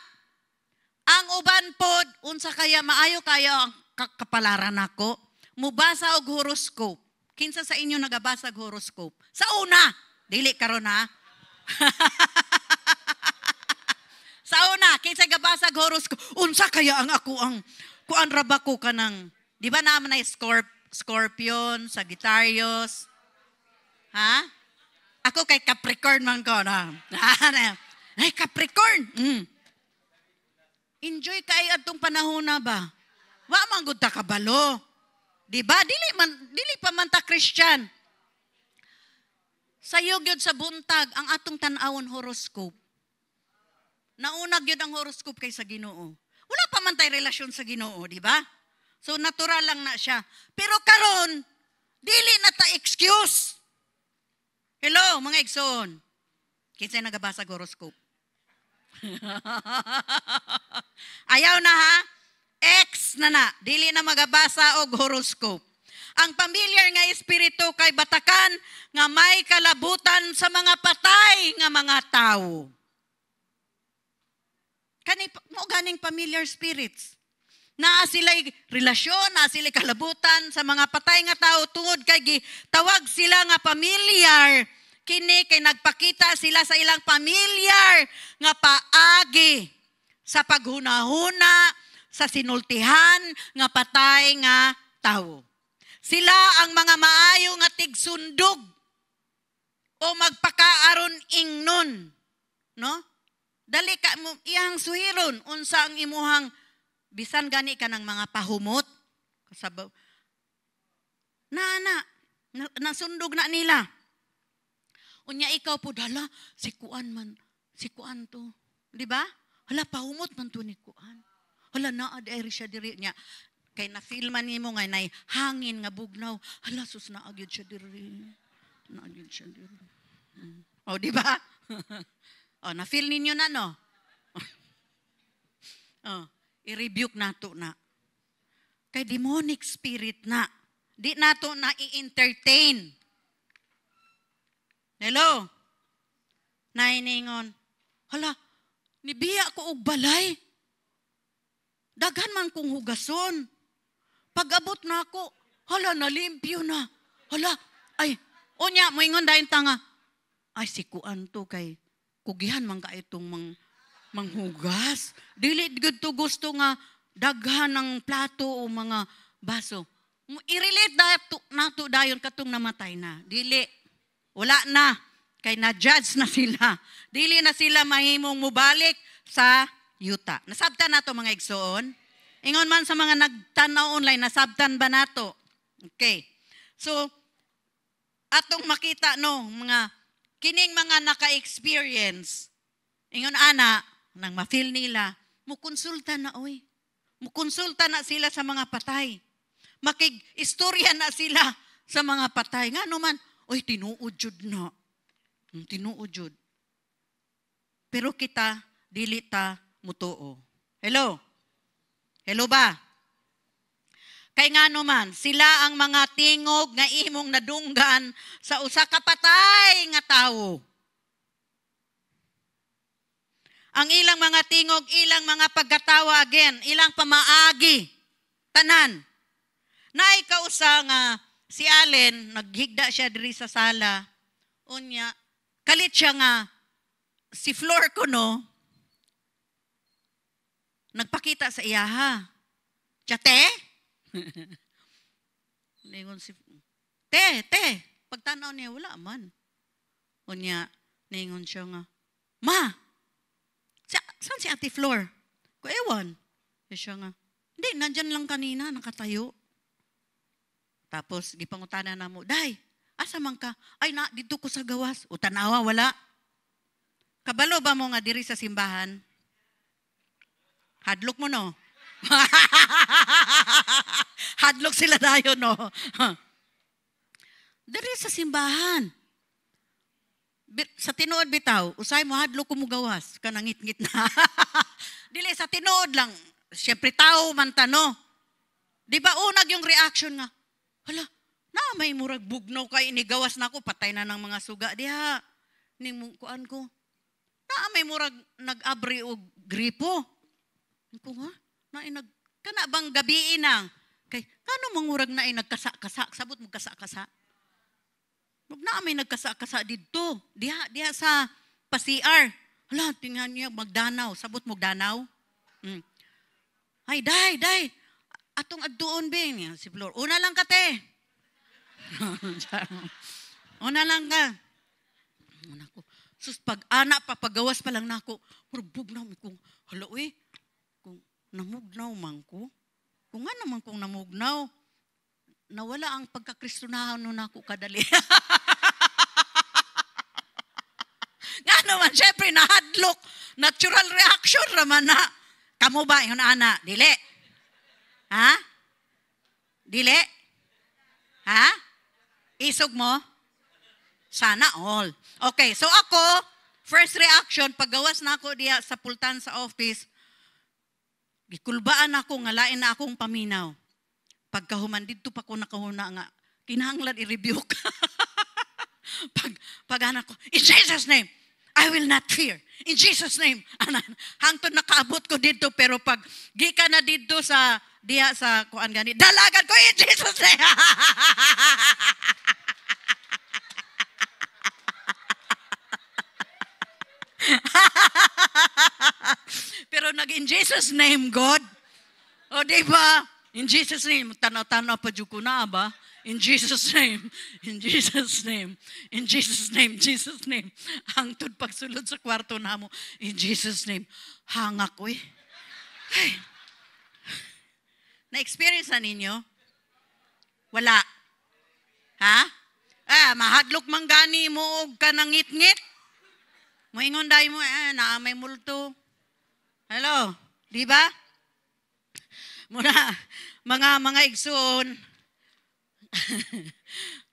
Ang uban pod unsa kaya maayo kayo ang kapalaran nako. Mubasa og horoscope. Kinsa sa inyo nagabasa og horoscope? Sa una, dili karon ha. Sa una, kinsa gabasa og horoscope? Unsa kaya ang ako ang kuan ra ba ko kanang, di ba naman ay Scorpion, Sagittarius? Ha? Ako kay Capricorn man ko na. Ay, Capricorn. Enjoy kay atong panahon na ba? Wa man gud ta kabalo. Di ba? Dili pa man ta Christian. Sayo gyud sa buntag ang atong tan-awon horoscope. Nauna gyud ang horoscope kay sa Ginoo. Wala pa man tay relasyon sa Ginoo, di ba? So natural lang na siya. Pero karon dili na ta excuse. Hello, mga igsoon. Kinsay nagabasa og horoscope? Ayaw na ha? Ex na. Dili na magabasa og horoscope. Ang familiar nga espiritu kay batakan nga may kalabutan sa mga patay nga mga tao. Mo ganing familiar spirits. Naa sila'y relasyon, naa sila'y kalabutan sa mga patay nga tao tungod kay tawag sila nga familiar. Kini kay nagpakita sila sa ilang familiar nga paagi sa paghunahuna, sa sinultihan nga patay nga tao. Sila ang mga maayo nga tigsundog o magpakaaron ingnon. No? Dali ka mo iyang suhiron unsa ang imuhang bisan gani ka ng mga pahumot. Kasabaw. Nasundog na nila. Unya ikaw po, hala, si Kuan to. Di ba? Hala, pahumot man to ni Kuan. Hala, naad-eri siya diri niya. Kay na-filman ni mo nga, hangin nga bugnaw. Hala, sus, naagid siya diri. Naagid siya diri. O, di ba? O, na-feel ninyo na, no? I-rebuke nato na. Kay demonic spirit na. Di nato na i-entertain. Hello? Nainingon. Hala, nibiya ko og balay. Daghan man kong hugason. Pag-abot na ako, hala, nalimpyo na. Hala, unya, moingon dahil tanga. Ay, si Kuan to kay kugihan man ka itong manghugas. Dili to gusto nga daghan ng plato o mga baso. I-relate nato dayon katong namatay na. Dili. Wala na. Kay na-judge na sila. Dili na sila mahimong mubalik sa yuta. Nasabtan na to mga igsoon? Ingon man sa mga nagtanaw online, nasabtan ba na to? Okay. So, atong makita no, kining mga naka-experience, ingon ana, nang ma-feel nila, mukonsulta na oy. Mukonsulta na sila sa mga patay. Makig-istorya na sila sa mga patay. Nga naman, Uy, tinuod jud na. Tinuod jud. Pero kita, dili ta mutuo. Hello? Hello ba? Kay nga naman, sila ang mga tingog nga imong nadunggan sa usa ka patay nga tawo. Ang ilang mga tingog, ilang mga pagkatawa again, ilang pamaagi, tanan. Na ikaw sa nga si Allen, naghigda siya diri sa sala, unya, kalit siya nga, si Flor ko no, nagpakita sa iyaha. Te? Ningon si, te, pagtanaw niya, wala man. Unya, ningon siya nga, ma, saan si Ate Flor? Ko ewan. Siya nga, hindi, nandyan lang kanina, nakatayo. Tapos, gipangutana na mo, day, asa man ka? Ay, dito ko sa gawas. O tanawa, wala. Kabalo ba mo nga diri sa simbahan? Hadlok mo, no? Hadlok sila dayo, no? Diri sa simbahan. Sa tinuod bitaw, usay mo hadlok ko mo gawas, kanangit-ngit na. Dili sa tinuod lang, syempre tao man tano. Di ba unag yung reaction nga, hala, na may murag bugnaw kay inigawas na ako, patay na ng mga suga diha. Ning kuan ko. Na may murag nag-abri og gripo. Ko nga, kana bang gabi inang? Kay kano mangurag na ay nagkasa-kasa, sabot mo kasa-kasa. Na may nagkasa-kasa dito. Diha sa pa-CR. Hala, tingnan niya, magdanaw. Sabot mo danaw. Ay, day. Atong addoon, Ben. Si Flor, una lang ka, te. Una lang ka. Sus, pag-anak, papagawas pa lang na ako. Bugnaw mo kung, hala, kung namugnaw man ko. Kung nga naman kung namugnaw, nawala ang pagkakristonahan nun ako kadali. Nga naman, syempre, nahadlok. Natural reaction raman na. Kamu ba, yun ana? Dili. Ha? Dili? Ha? Isog mo? Sana all. Okay, so ako, first reaction, paggawas na ako diya sa pultan sa office, gikulbaan ako, ngalain na akong paminaw. Pagkahuman dito pa ko nakahuna nga, kinahanglan i-rebuke. pag anak ko, in Jesus' name, I will not fear. In Jesus' name. Hangtod nakaabot ko dito, pero pag gika na dito sa, diya sa kuan gani, dalagan ko in Jesus' name. Pero nag-in Jesus' name, God. O, diba? In Jesus' name, tanaw-tanaw pa dyan ko na ba? In Jesus' name, in Jesus' name, in Jesus' name, Jesus' name. Hangtod pagsulod sa kwarto na mo, in Jesus' name. Hangak ko eh. Ay. Na-experience na ninyo? Wala. Ha? Mahadlok manggani mo og kanangit-ngit. Moingon day mo, naamay multo. Hello? Di ba? Muna, mga igsoon,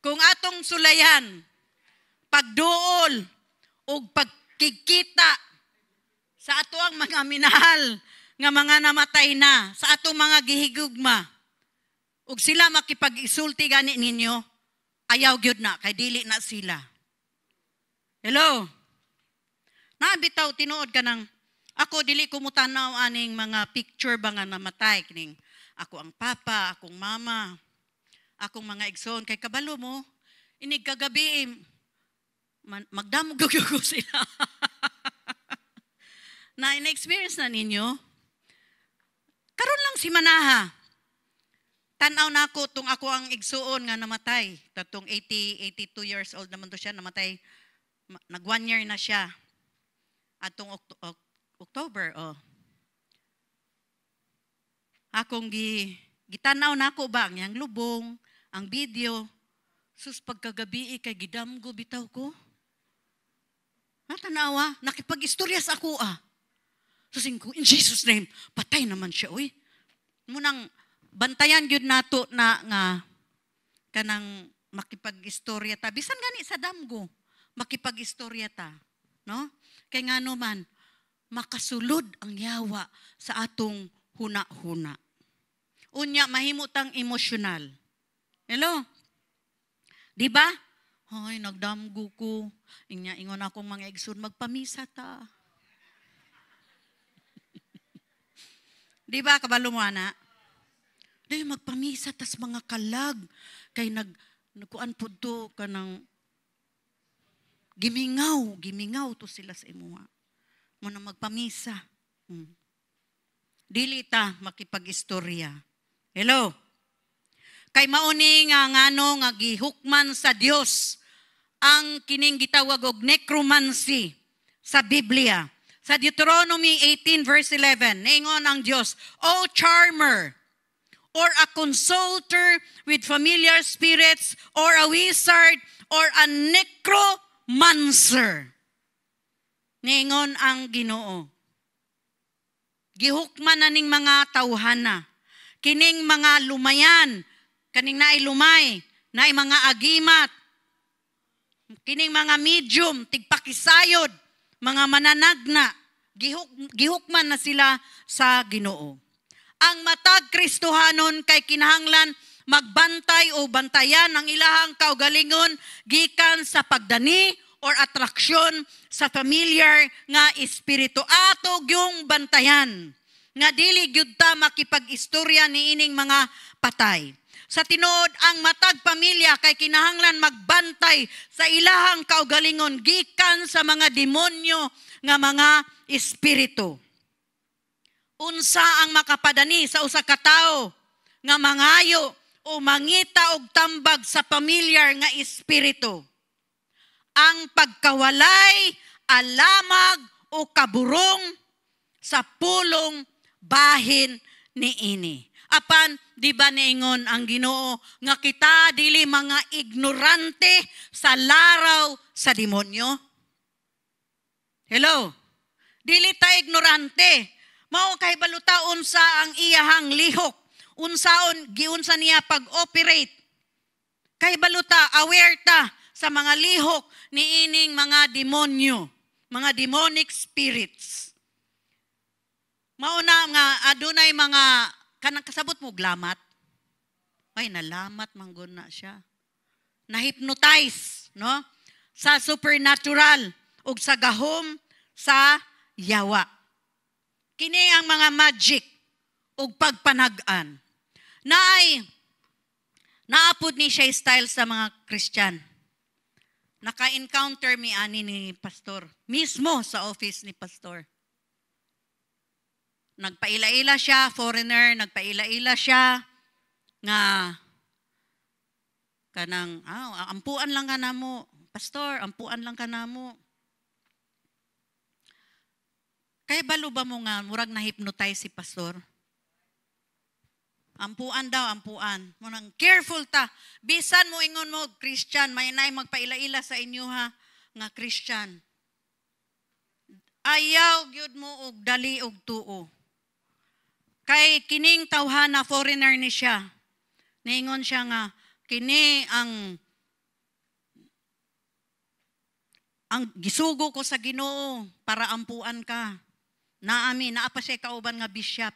kung atong sulayan, pagduol, o pagkikita sa ato ang mga minahal nga mga namatay na, sa atong mga gihigugma, ug sila makipag-isulti gani ninyo, ayaw gyud na, kay dili na sila. Hello? Nabitaw, tinuod ka ng, ako dili ko mutanaw aning mga picture ba nga namatay, kining ako ang papa, akong mama, akong mga igsoon, kay kabalo mo, inig kagabi, magdamog ko sila. Na ina-experience na ninyo, karon lang si Manaha, tanaw na ako, tung ako ang igsoon nga namatay, tatong 82 years old naman to siya, namatay, nag 1 year na siya, atong October, akong gitanaw na ako ba, ang lubong, ang video, sus pagkagabi kay gidamgo bitaw ko. Natanawa, nakipag-istorya sa ako Susing ko, in Jesus' name, patay naman siya, Munang bantayan yun nato na nga kanang makipag-istorya ta. Bisan gani sa damgo, makipag-istorya ta. No? Kay nga man, makasulod ang yawa sa atong huna-huna. Unya, mahimutang emosyonal. Hello? Di ba? Ay, nagdamgo ko. Ingon akong mga igsoon, magpamisa ta. Di ba, kabalo mo, ana? Di, magpamisa, tas mga kalag. Kay nagkuan po to, kanang gimingaw to sila sa imuha. Muna magpamisa. Dili ta makipag-istorya. Hello? Kay mauni nga ngano nga gihukman sa Dios ang kining gitawag og necromancy sa Biblia. Sa Deuteronomy 18 verse 11, niingon ang Dios, O charmer, or a consulter with familiar spirits, or a wizard, or a necromancer. Niingon ang Ginoo. Gihukman na ning mga tawhana. Kining mga lumayan, kaning naay lumay, naay mga agimat, kining mga medium, tigpakisayod, mga mananagna, gihukman na sila sa Ginoo. Ang matag Kristohanon kay kinahanglan magbantay o bantayan ang ilahang kaugalingon gikan sa pagdani or atraksyon sa familiar nga espiritu. Ato yung bantayan nga dili gyud ta makipag-istorya niining mga patay. Sa tinuod ang matag pamilya kay kinahanglan magbantay sa ilahang kaugalingon gikan sa mga demonyo nga mga espiritu. Unsa ang makapadani sa usa ka tawo nga mangayo o mangita og tambag sa pamilyar nga espiritu? Ang pagkawalay, alamag o kaburong sa pulong bahin niini. Apan, di ba niingon ang Ginoo nga kita dili mga ignorante sa laraw sa demonyo? Hello? Dili ta ignorante. Mao kay baluta unsa ang iyahang lihok. Giunsa niya pag-operate. Kay baluta, aware ta sa mga lihok niining mga demonyo, mga demonic spirits. Mauna nga adunay mga kanang kasabot mo glamat. Ay nalamat manggon na siya. Na-hypnotize, no? Sa supernatural ug sa gahom sa yawa. Kini ang mga magic ug pagpanag-an. Naapod ni siya style sa mga Christian. Naka-encounter mi ani ni pastor mismo sa office ni pastor. Nagpaila-ila siya, foreigner, nagpaila-ila siya nga kanang ampuan lang ka namo, pastor, ampuan lang ka namo. Kay balo ba mo nga murag na hypnotize si pastor? Ampuan daw, ampuan. Munang careful ta. Bisan mo ingon mo Christian, may nay magpaila-ila sa inyo ha nga Christian. Ayaw gyud mo og dali og tuo. Kay kining tawhana foreigner ni siya. Niingon siya nga kini ang gisugo ko sa Ginoo para ampuan ka. Naa pa siya kauban nga bishop.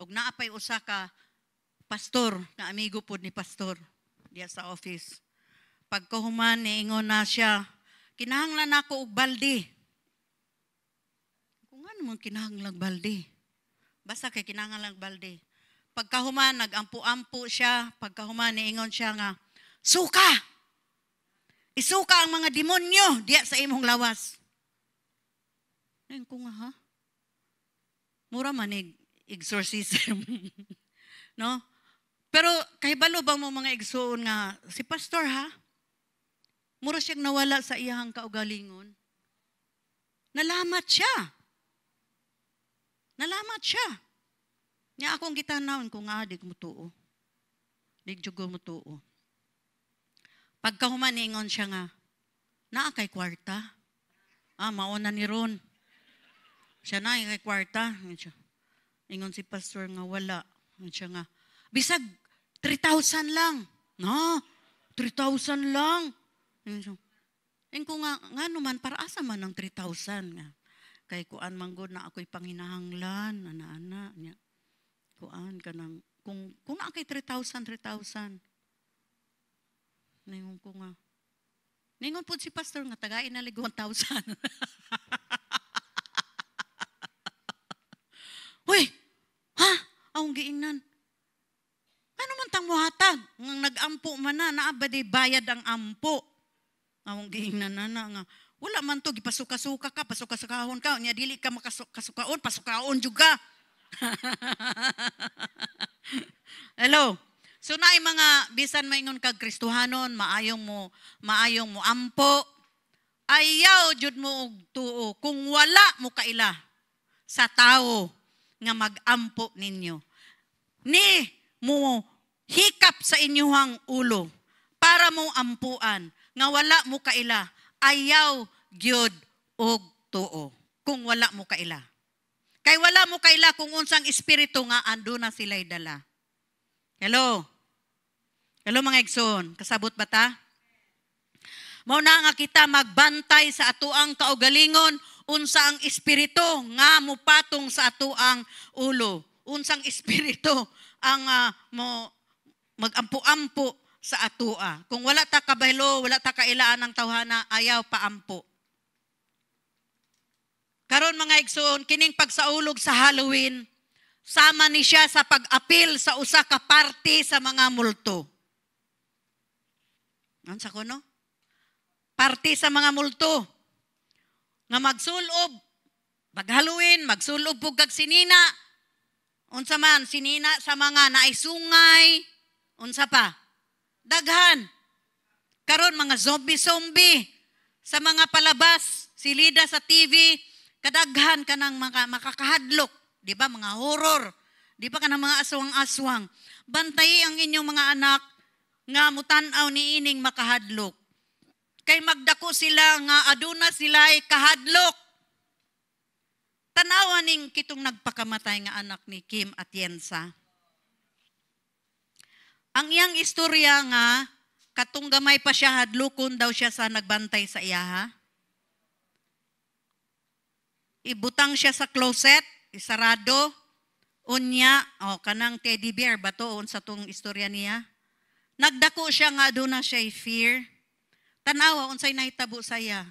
Og naapay usa ka pastor, nga amigo pod ni pastor diya sa office. Pagkahuman niingon na siya, kinahanglan nako og balde. Kung ano man kinahanglan balde. Basta kay kinahanglan balde. Pagkahuman nagampu-ampu siya, pagkahuman niingon siya nga, suka! Isuka ang mga demonyo diya sa imong lawas. Ayun ko nga ha? Mura manig exorcism. No? Pero kay balo bang mo mga igsoon nga si pastor ha? Mura siyang nawala sa iyahang kaugalingon. Nalamat siya. Nya akong gitanawon ko nga di mo tuo. Di jugo mo tuo. Pagkahuman ningon siya nga, naa kay kwarta. Mauna ni Ron. Siya na kay kwarta. Ingon si pastor nga wala. Siya nga, bisag 3,000 lang. No? 3,000 lang. Yung ko nga naman, para asa man ng 3,000 nga. Kay kuan manggod na ako'y panginahanglan, ana-ana niya. Kuan ka ng, kung na kay 3,000. Ningon ko nga. Ningon po si pastor nga, tagain na lig 1,000. Uy, ha? Ang giingnan. Ano man tang muhatag? Ngang nag-ampo man na, naabadi bayad ang ampo. Ang giingnan na nga. Wala man to, gipasuka-suka ka, pasuka-sukahon ka. Nya dili ka makasukaon, pasukaon juga. Hello. So naay mga bisan maingon kag Kristohanon, maayong mo ampo. Ayaw jud mo og tuo kung wala mo kaila sa tao nga mag-ampo ninyo. Ni mo hikap sa inyuhang ulo para mo ampuan nga wala mo kaila. Ayaw gyud og tuo kung wala mo kaila. Kay wala mo kaila kung unsang espiritu nga ando na sila'y dala. Hello. Hello mga igsoon, kasabot ba ta? Mao na nga kita magbantay sa atuang kaugalingon unsa ang espiritu nga mopatong sa atuang ulo. Unsang espiritu ang mo magampo-ampo sa atua. Kung wala ta kabahilo, wala ta kailaan ng tawhana, ayaw paampo. Karon mga igsoon, kining pagsaulog sa Halloween, sama ni siya sa pag-apil sa usa ka parte sa mga multo. Unsa ko no? Parte sa mga multo nga magsulob pag Halloween, magsulob pug kag sinina. Unsa man sinina sa mga naay sungay, unsa pa? Daghan. Karon mga zombie sa mga palabas, silida sa TV, kadaghan kanang makakahadlok, di ba? Mga horror, di ba kanang mga aswang-aswang. Bantayi ang inyong mga anak nga mutan-aw ni ining makahadlok. Kay magdako sila nga aduna sila'y kahadlok. Tanawa ning kitong nagpakamatay nga anak ni Kim Atienza. Ang iyang istorya nga, katong gamay pa siya, hadlukon daw siya sa nagbantay sa iyaha. Ibutang siya sa closet, isarado, unya, kanang teddy bear, batoon sa tong istorya niya. Nagdako siya nga doon na siya fear. Tanawa, unsay nahitabo sa iya.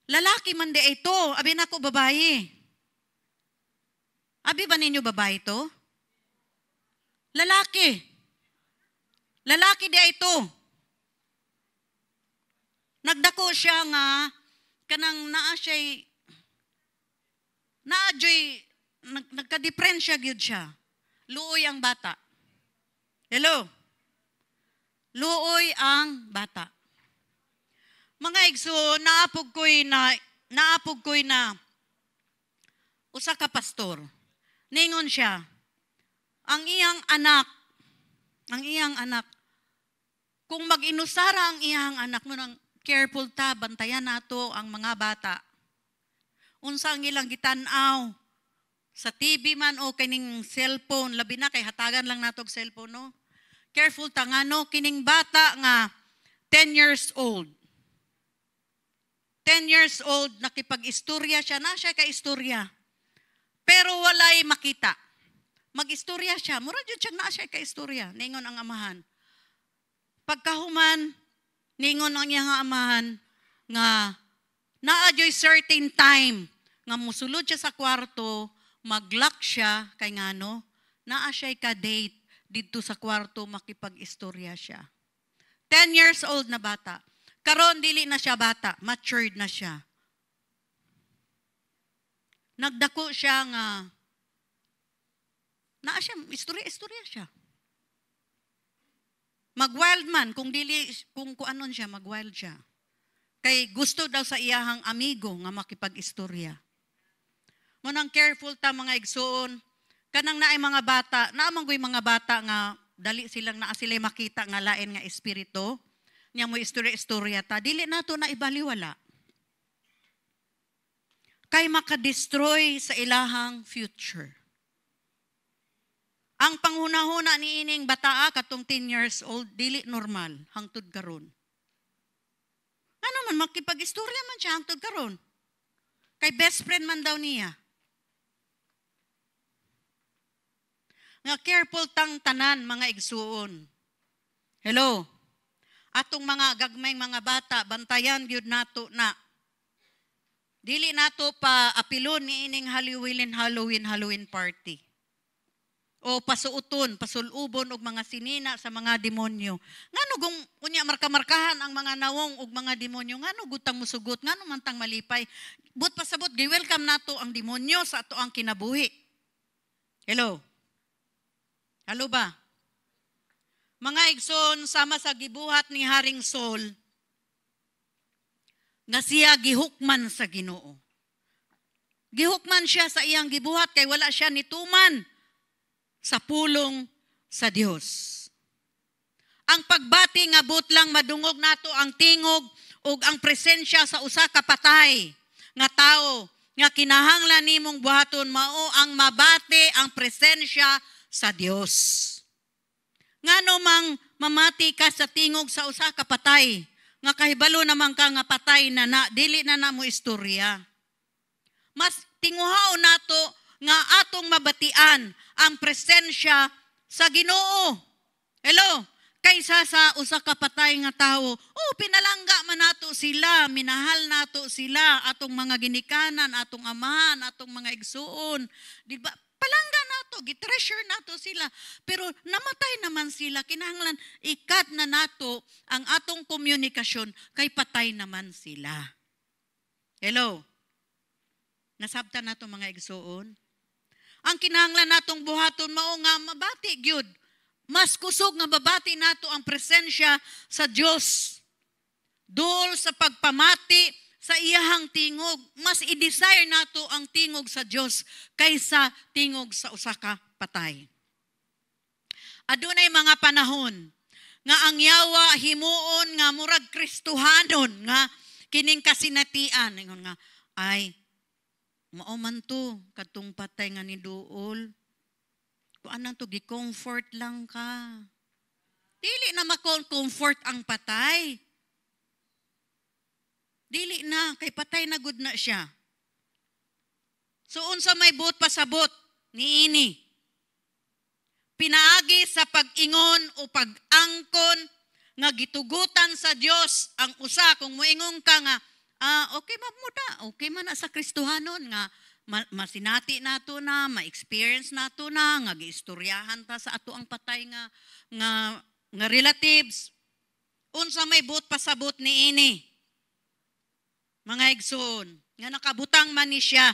Lalaki man di ito, abi na ko babae. Abi ba ninyo babae to? Lalaki. Lalaki di ito. Nagdako siya nga, kanang nagka-diferensya gyud siya. Luoy ang bata. Hello? Luoy ang bata. Mga igso, naapog ko'y na usa ka pastor. Ningon siya, ang iyang anak, kung mag-inusara ang iyang anak mo nang careful ta, bantayan nato ang mga bata. Unsa ang ilang gitanaw sa TV man o kining cellphone, labi na kay hatagan lang nato og cellphone no. Careful ta nga no, kining bata nga 10 years old. 10 years old, nakipag-istorya siya, na siya ka-istorya. Pero walay makita. Mag-istorya siya, mura dyan siya na siya ka-istorya. Ningon ang amahan. Pagkahuman, ningon ang iyang amahan, nga na-adyo'y certain time, nga musulod siya sa kwarto, mag-lock siya, kay nga no, naa siya'y ka-date, dito sa kwarto, makipag-istorya siya. 10 years old na bata. Karon dili na siya bata, matured na siya. Nagdako siya nga, naa siya, istorya siya. Mag-wild man, kung anon siya, mag-wild siya. Kay gusto daw sa iyahang amigo nga makipag-istorya. Munang careful ta mga igsoon, kanang naay mga bata, naamanggoy mga bata nga, dali silang naa sila makita nga lain nga espiritu, niya mo istorya ta, dili nato na ibaliwala. Kay makadestroy sa ilahang future. Ang panghunahuna ni ining bataa katong 10 years old, dili normal, hangtod karon. Ano man, makipag-istorya man siya hangtod karon. Kay best friend man daw niya. Nga careful tang tanan, mga igsuon. Hello? Atong mga gagmayng mga bata, bantayan gyud nato na. Dili nato pa apilon ni ining Halloween party. O pasuuton, pasulubon og mga sinina sa mga demonyo. Ngano kung unya marka-markahan ang mga nawong og mga demonyo, ngano gutang musugot, ngano man tang malipay. But pasabot gi-welcome nato ang demonyo sa ato ang kinabuhi. Hello? Hello ba? Mga igsoon, sama sa gibuhat ni Haring Saul, nga siya gihukman sa Ginoo. Gihukman siya sa iyang gibuhat kay wala siya nituman sa pulong sa Dios. Ang pagbati nga butlang madungog nato ang tingog ug ang presensya sa usa ka patay nga tawo nga kinahanglan nimong buhaton mao ang mabati ang presensya sa Dios. Ngano mang mamati ka sa tingog sa usa ka patay nga kahibalo naman ka nga patay na dili na mo istorya. Mas tinguhaon nato nga atong mabatian ang presensya sa Ginoo. Hello? Kaysa sa usa ka patay nga tawo, pinalangga man nato sila, minahal nato sila, atong mga ginikanan, atong amahan, atong mga igsuon. Di ba? Palangga nato, gitreasure nato sila. Pero namatay naman sila, kinahanglan ikat na nato ang atong komunikasyon kay patay naman sila. Hello? Nasabtan nato mga igsuon? Ang kinahanglan natong buhaton mao nga mabati gyud. Mas kusog nga babati nato ang presensya sa Dios. Dul sa pagpamati sa iyahang tingog, mas i-desire nato ang tingog sa Dios kaysa tingog sa usa ka patay. Adunay mga panahon nga ang yawa himuon nga murag Kristohanon nga kining kasinatian ingon nga ay mao man to katong patay nga ni duol. Kung anang to gi-comfort lang ka. Dili na ma-comfort ang patay. Dili na kay patay na gud na siya. So unsa may buot pasabot niini? Pinaagi sa pag-ingon o pag-angkon nga gitugutan sa Dios ang usa kung moingon ka nga okay okay man na sa Kristohanon nga masinati nato na, ma-experience nato na, nga giistoryahan ta sa ato ang patay nga relatives. Unsa may buot pasabot niini? Mga igsoon, nga nakabutang man ni siya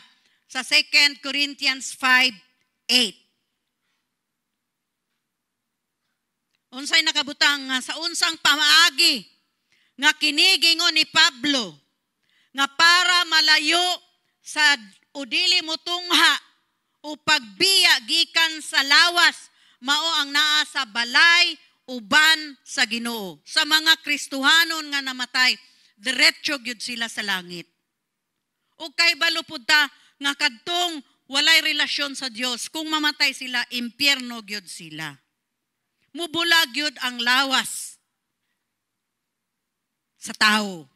sa 2 Corinthians 5:8. Unsay nakabutang nga sa unsang pamaagi nga kinigingon ni Pablo nga para malayo sa udili motungha o pagbiya gikan sa lawas mao ang naa sa balay uban sa Ginoo. Sa mga Kristohanon nga namatay, diretso gyud sila sa langit. O kay balupod ta nga kadtong walay relasyon sa Dios, kung mamatay sila, impyerno gyud sila. Mubulag gyud ang lawas sa tao.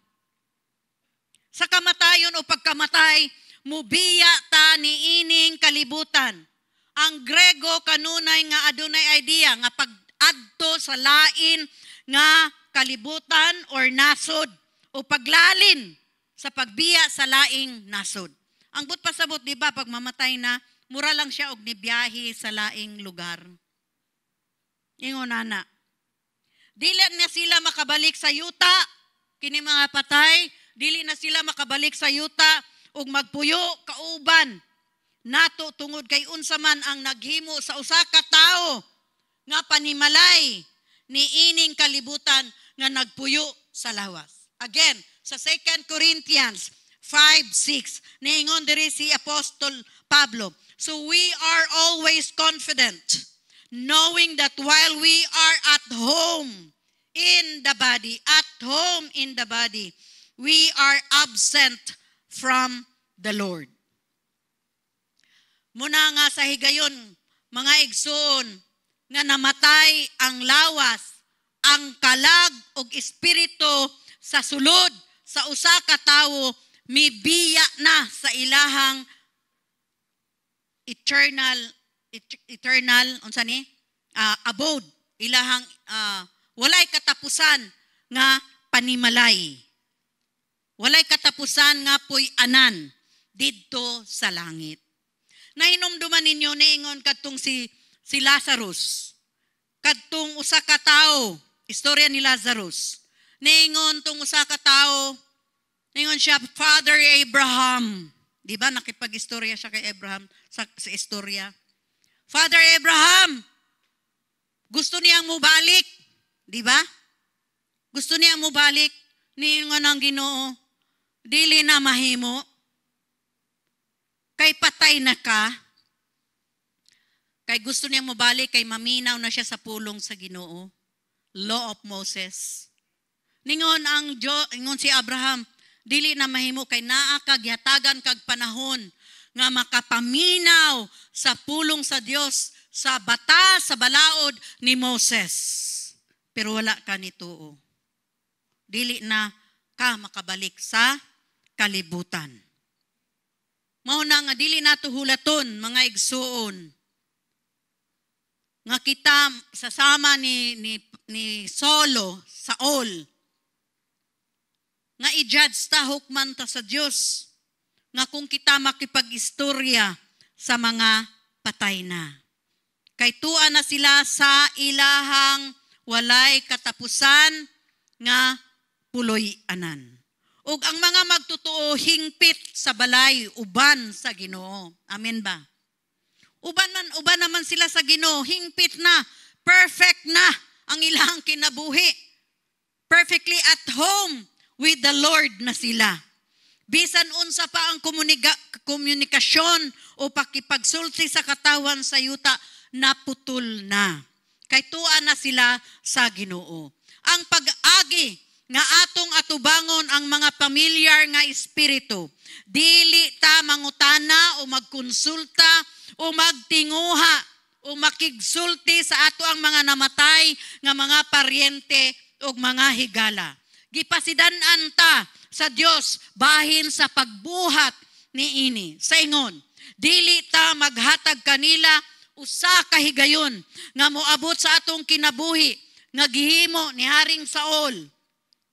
Sa kamatayon o pagkamatay, mubiya ta ni ining kalibutan. Ang Grego kanunay nga adunay idea nga pag-adto sa lain nga kalibutan or nasod o paglalin sa pagbiya sa laing nasod. Ang but pasabot, di ba, pag mamatay na, mura lang siya og nibiyahe sa laing lugar. Ingon na. Dili na sila makabalik sa yuta, kini mga patay, dili na sila makabalik sa yuta ug magpuyo kauban nato tungod kay unsa man ang naghimo sa usa ka tawo nga panimalay ni ining kalibutan nga nagpuyo sa lawas. Again, sa 2 Corinthians 5:6, niingon diri si Apostol Pablo, so we are always confident, knowing that while we are at home in the body, we are absent from the Lord. Muna nga sa higayon, mga igsoon, nga namatay ang lawas, ang kalag ug espiritu sa sulod sa usa ka tawo mibiya na sa ilahang eternal unsa ni abode, ilahang walay katapusan nga panimalay, walay katapusan nga puy-anan didto sa langit. Nahinumduman ninyo niingon kadtong si Lazarus, kadtong usa ka tawo, istorya ni Lazarus. Niingon tong usa ka tawo, niingon siya, Father Abraham. Di ba nakipag-istorya siya kay Abraham sa istorya? Father Abraham, gusto niyang mubalik. Di ba? Gusto niyang mubalik. Niingon ang Ginoo, dili na mahimo. Kay patay na ka. Kay gusto niyang mubalik, kay maminaw na siya sa pulong sa Ginoo. Law of Moses. Ingon si Abraham, dili na mahimo kay naa kag gihatagan kag panahon nga makapaminaw sa pulong sa Dios sa batas sa balaod ni Moses. Pero wala ka nituo. Dili na ka makabalik sa kalibutan. Mao na nga dili nato hulaton mga igsuon. Nga kita sasama ni Saul nga i-judge ta hukman ta sa Dios nga kung kita makipag-istorya sa mga patay na. Kay tuwa na sila sa ilahang walay katapusan nga puloy-anan. Ug ang mga magtutuo hingpit sa balay uban sa Ginoo. Amen ba? Uban naman sila sa Ginoo, hingpit na, perfect na ang ilahang kinabuhi. Perfectly at home with the Lord na sila. Bisan unsa pa ang komunikasyon o pakipagsulti sa katawan sa yuta, naputol na. Kay tuwa na sila sa Ginoo. Ang pag-agi nga atong atubangon ang mga pamilyar nga espiritu, dili ta mangutana o magkonsulta o magtinguha o makigsulti sa ato ang mga namatay nga mga paryente o mga higala. Gipasidan-an ta sa Dios bahin sa pagbuhat ni ini. Sa ingon, dili ta maghatag kanila usa ka higayon nga moabot sa atong kinabuhi nga gihimo ni Haring Saul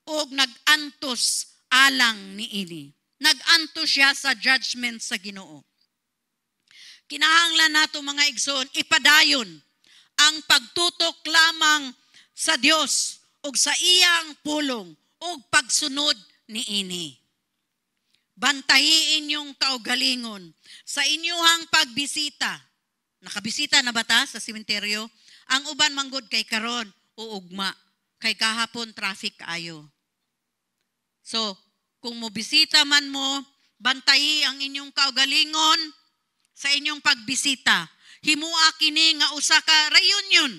og nagantos alang ni ini. Nagantos siya sa judgment sa Ginoo. Kinahanglan nato mga igsoon ipadayon ang pagtutok lamang sa Dios ug sa iyang pulong ug pagsunod ni ini. Bantahi inyong kaugalingon sa inyuhang pagbisita. Nakabisita na ba ta sa sementeryo? Ang uban manggod kay karon uugma, kay kahapon traffic ayo. So, kung mobisita man mo, bantayi ang inyong kaugalingon sa inyong pagbisita. Himua kini nga usa ka reunion.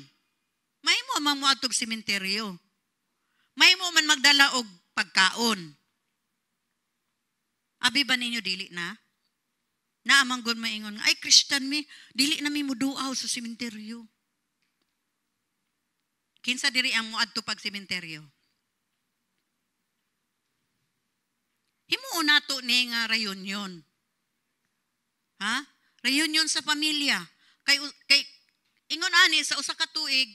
Mahimo man mo atog sementeryo. Mahimo man magdala og pagkaon. Abi ba ninyo dili na? Naamang gud maingon, ay Christian mi, dili na mi muduaw sa sementeryo. Kinsa diri ang moadto pag sementeryo? Himuo nato ni nga reunion. Ha? Reunion sa pamilya. Kay ingon ani sa usa ka tuig,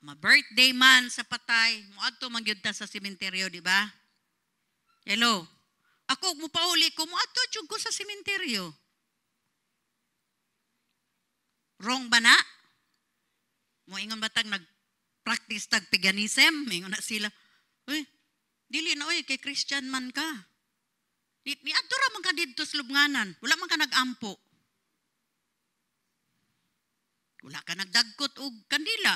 ma-birthday man sa patay, moadto man gyud ta sa sementeryo, di ba? Hello. Ako mupauli ko moadto jud ko sa sementeryo. Wrong ba na? Moingon batang nag-practice tag paganism, ingon na sila. Uy, dili na oy kay Christian man ka. Ni adto ra man ka didto sa lubnganan, wala man ka nag-ampo. Wala ka nagdagkot og kandila.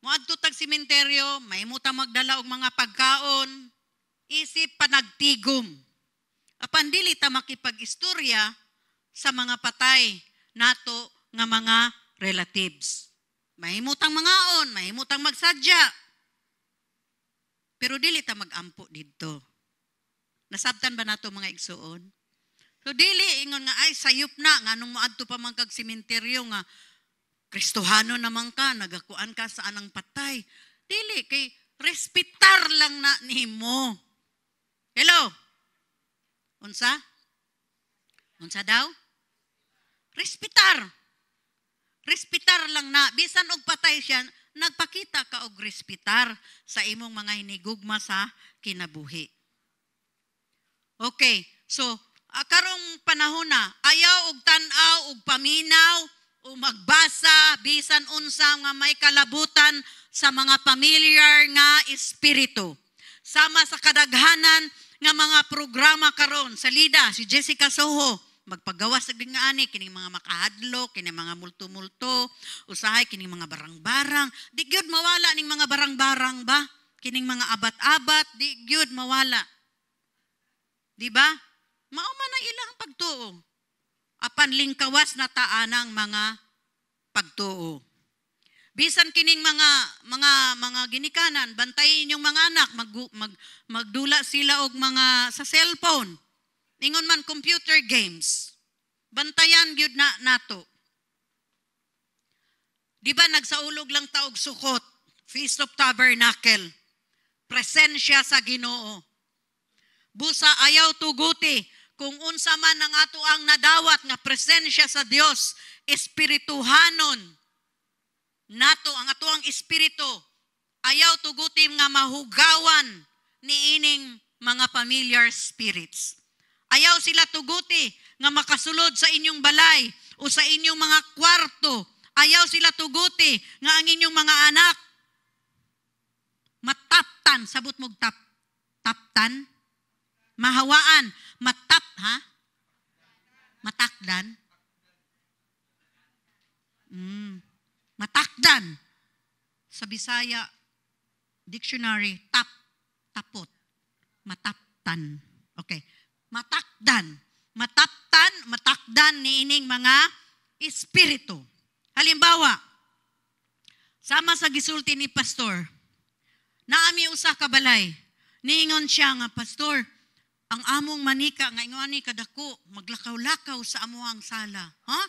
Moadto tag sementeryo, mahimutang magdala og mga pagkaon, isip panagtigom. Apan dili ta makipag-istorya sa mga patay nato nga mga relatives. Mahimutang mangaon, mahimutang magsadya. Pero dili ta magampo didto. Nasabtan ba nato mga igsuon? So dili ingon nga ay sayop na nganong moadto pa man kag sementeryo nga Kristohano naman ka, nagakuan ka sa anang patay. Dili kay respitar lang na nimo. Hello. Unsa? Unsa daw? Respitar. Respitar lang na bisan og patay siya, nagpakita ka og respitar sa imong mga hinigugma sa kinabuhi. Okay. So, karong panahon na, ayaw og tan-aw og paminaw o magbasa bisan unsa nga may kalabutan sa mga familiar nga espiritu. Sama sa kadaghanan nga mga programa karon sa LIDA, si Jessica Soho, magpagawas sa ani kining mga makahadlok, kining mga multo-multo, usahay kining mga barang-barang. Di gyud mawala ning mga barang-barang ba? Kining mga abat-abat, di gyud mawala. Di ba? Mao man ang ilang pagtuo. Apan lingkawas na taanang mga pagtuo. Bisan kining mga ginikanan, bantayin yung mga anak, magdula sila og mga sa cellphone. Ingon man computer games. Bantayan gyud na nato. Di ba nagsaulog lang ta og sukot, Feast of Tabernacle. Presensya sa Ginoo. Busa ayaw tuguti kung unsa man ang ato ang nadawat nga presensya sa Dios, espirituhanon nato ang ato ang espiritu. Ayaw tuguti nga mahugawan ni ining mga familiar spirits. Ayaw sila tuguti nga makasulod sa inyong balay o sa inyong mga kwarto. Ayaw sila tuguti nga ang inyong mga anak mataptan, sabot mog taptan, mahawaan, matakdan. Matakdan. Sa Bisaya dictionary, tapot, mataptan. Okay. Matakdan. Matakdan ni ining mga espiritu. Halimbawa, sama sa gisulti ni pastor, naami usa ka balay, niingon siya nga, pastor, ang among manika nga ingon ni kadako maglakaw-lakaw sa amuang sala. Ha?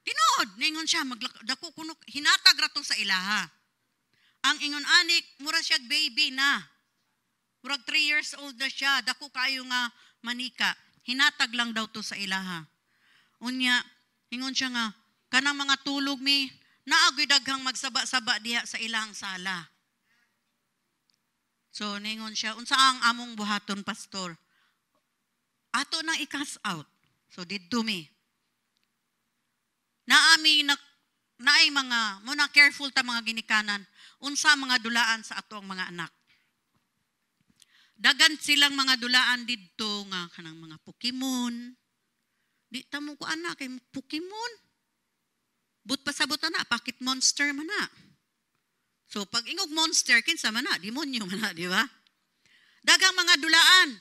Tinuod, niingon siya dako kuno hinatag rato sa ilaha. Ang ingon anik mura siya baby na. Murag 3 years old na siya, dako kayo nga manika. Hinatag lang daw to sa ilaha. Unya, ingon siya nga kanang mga tulog mi naagoy daghang magsaba-saba diha sa ilang sala. So, ningon siya, unsa ang among buhaton, pastor? Ato nang i-cast out. So, didto mi. Naay mga, muna careful ta mga ginikanan, unsa mga dulaan sa ato ang mga anak. Dagan silang mga dulaan didto nga, kanang mga Pokemon. Di ta mo ko anak, kay Pokemon. But pasabot na, Pocket Monster man na. So, pag ingog monster, kinsa man na, demonyo man na, di ba? Dagang mga dulaan,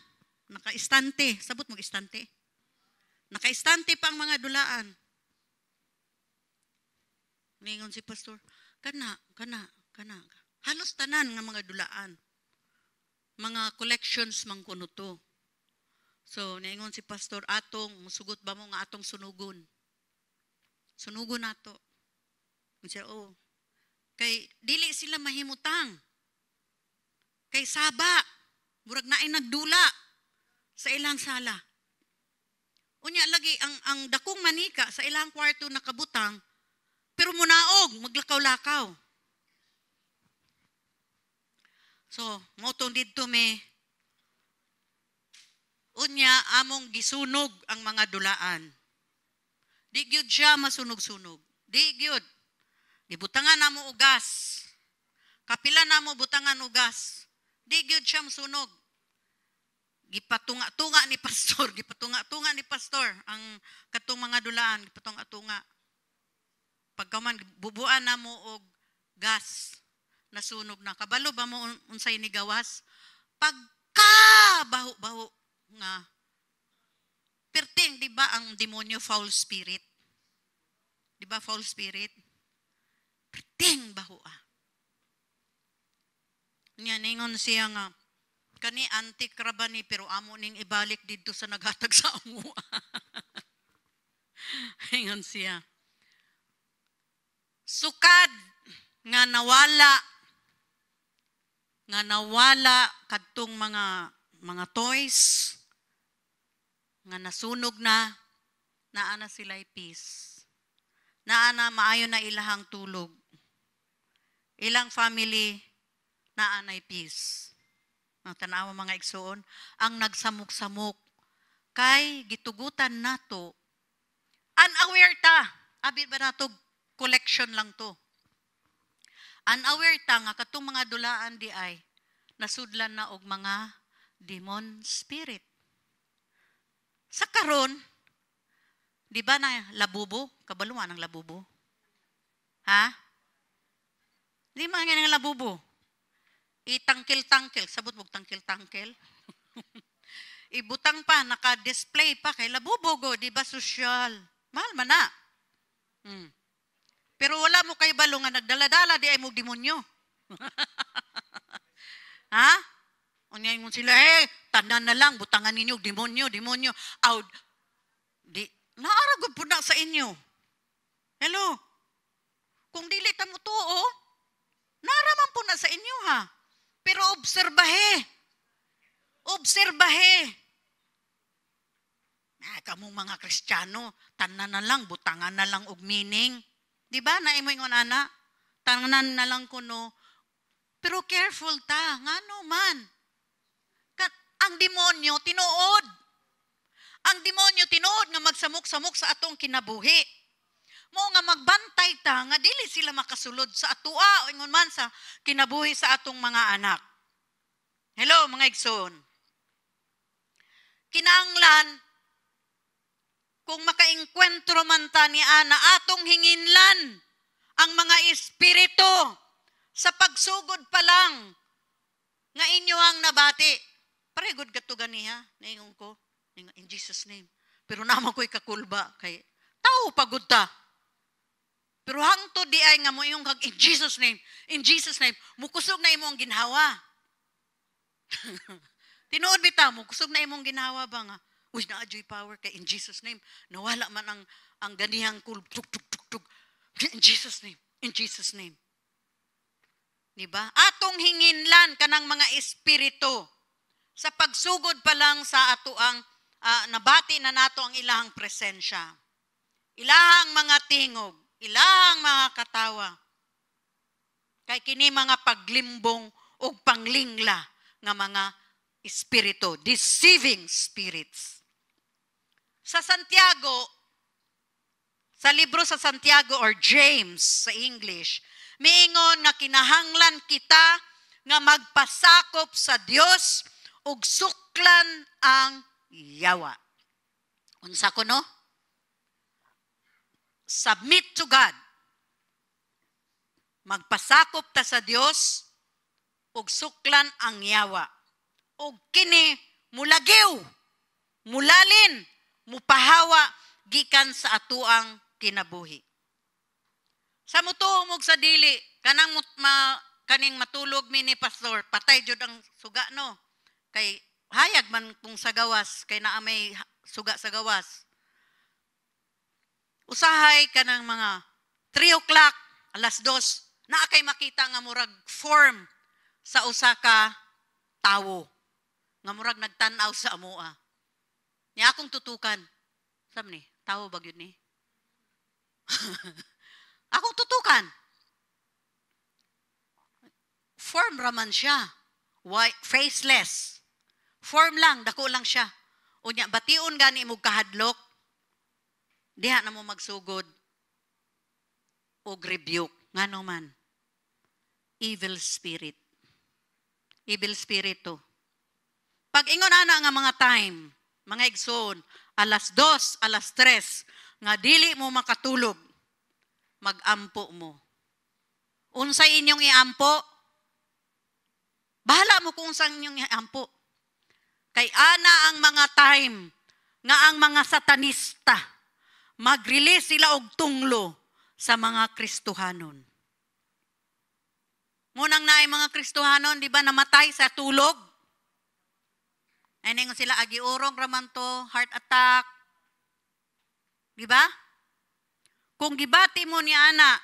naka-istante. Sabot mo istante? Naka-istante pa ang mga dulaan. Ningon si pastor, kana. Halos tanan nga mga dulaan. Mga collections mang kuno to. So, ningon si pastor, musugot ba mo nga atong sunugon? Sunugon nato. Siya, kay dili sila mahimutang. Kay saba, murag naay nagdula sa ilang sala. Unya lagi ang dakong manika sa ilang kwarto nakabutang, pero munaog, maglakaw-lakaw. So, motong didto me. Unya among gisunog ang mga dulaan. Di gyud siya masunog-sunog. Di gyud. Gibutangan namo ugas. Kapila namo butangan ugas. Di gyud siya masunog. Gipatunga-tunga ni pastor ang katong mga dulaan, gipatunga-tunga. Pagkaman bubuan namo og gas nasunog na. Kabalo ba mo unsay ni gawas? Pagka baho-baho nga perting, di ba ang demonyo foul spirit? Di ba foul spirit? Perting baho ah. Nga ningon siya nga Kani antik ra ba ni pero amo ning ibalik didto sa naghatag sa amo. Ingon siya. Sukad nga nawala kadtong mga toys nga nasunog na, naa na sila'y peace. Naa na maayo na ilahang tulog. Ilang family naa na'y peace. Ang tanawa mga igsoon, ang nagsamok-samok kay gitugutan nato. Unaware ta. Abi ba nato collection lang to. Unaware ta nga katong mga dulaan di ay nasudlan na og mga demon spirit. Sa karon, di ba na labubo? Kabaluan ang labubo? Ha? Di mga nga labubo. Itangkil-tangkil. Sabot mong tangkil-tangkil. Ibutang pa, naka-display pa kay labubo go, di ba social? Mahal man na. Pero wala mo kay balo nga nagdala-dala, di ay mo demonyo. Ha? Unyay mo sila, tanan na lang, butangan ninyo, demonyo. Naaragod po na sa inyo. Hello? Kung dili ta mo tuo, naraman po na sa inyo ha. Pero obserbahe. Kamong mga Kristiyano, tanan na lang, butangan na lang og meaning. Di ba? Naimo ingon ana, tanan na lang kuno. Pero careful ta, ngano man. Ang demonyo tinuod. Ang demonyo tinuod nga magsamok-samok sa atong kinabuhi. Mo nga magbantay ta nga dili sila makasulod sa atua o ingon man sa kinabuhi sa atong mga anak. Hello mga igsoon. Kinahanglan kung makaengkwentro man ta ni ana atong hinginlan ang mga espiritu sa pagsugod pa lang nga inyo ang nabati. Pare good kato ganiha, naingon ko, in Jesus name. Pero naman ko'y kakulba kay tao pagod ta. Pero hangtod di ay nga mo yung in Jesus name, mukusog na imo ang ginhawa. Tinuod bitaw mo, kusog na imong ginhawa ba nga? Uy, na-adjoy power kay in Jesus name. Nawala man ang ganihang tug. In Jesus name. Diba? Atong hinginlan kanang mga espiritu sa pagsugod pa lang sa ato ang nabati na nato ang ilahang presensya. Ilahang mga tingog, ilahang mga katawa. Kay kini mga paglimbong o panglingla nga mga espiritu, deceiving spirits. Sa Santiago, sa libro sa Santiago or James sa English, miingon nga kinahanglan kita nga magpasakop sa Dios ug suklan ang yawa. Unsa ko no? Submit to God. Magpasakop ta sa Dios ug suklan ang yawa. Ug kini mulagiw, mulalin, mupahawa gikan sa atuang kinabuhi. Sa mutuong sa dili kaning matulog mi ni pastor, patay jud ang suga no. Kay hayag man kung sa gawas, kay naa may suga sa gawas. Usahay kanang mga 3 o'clock, alas 2, naa kay makita nga murag form sa usa ka tawo. Nga murag nagtan-aw sa amoa. Niya akong tutukan. Sam ni, tawo ba gyud ni? Akong tutukan. Form raman siya. White, faceless. Form lang, dako lang siya. Unya, bation gani mo kahadlok, diha na mo magsugod o rebuke. Ngano man? Evil spirit. Evil spirit to. Pag ingon ana nga mga time, mga igsoon, alas 2, alas 3, nga dili mo makatulog, mag-ampo mo. Unsay inyong iampo? Bahala mo kung unsang inyong iampo. Kay ana ang mga time nga ang mga satanista mag-release sila og tunglo sa mga Kristohanon. Munang naay mga Kristohanon, di ba, namatay sa tulog? Ay ningon sila agiurong raman to, heart attack. Di ba? Kung gibati mo ni ana,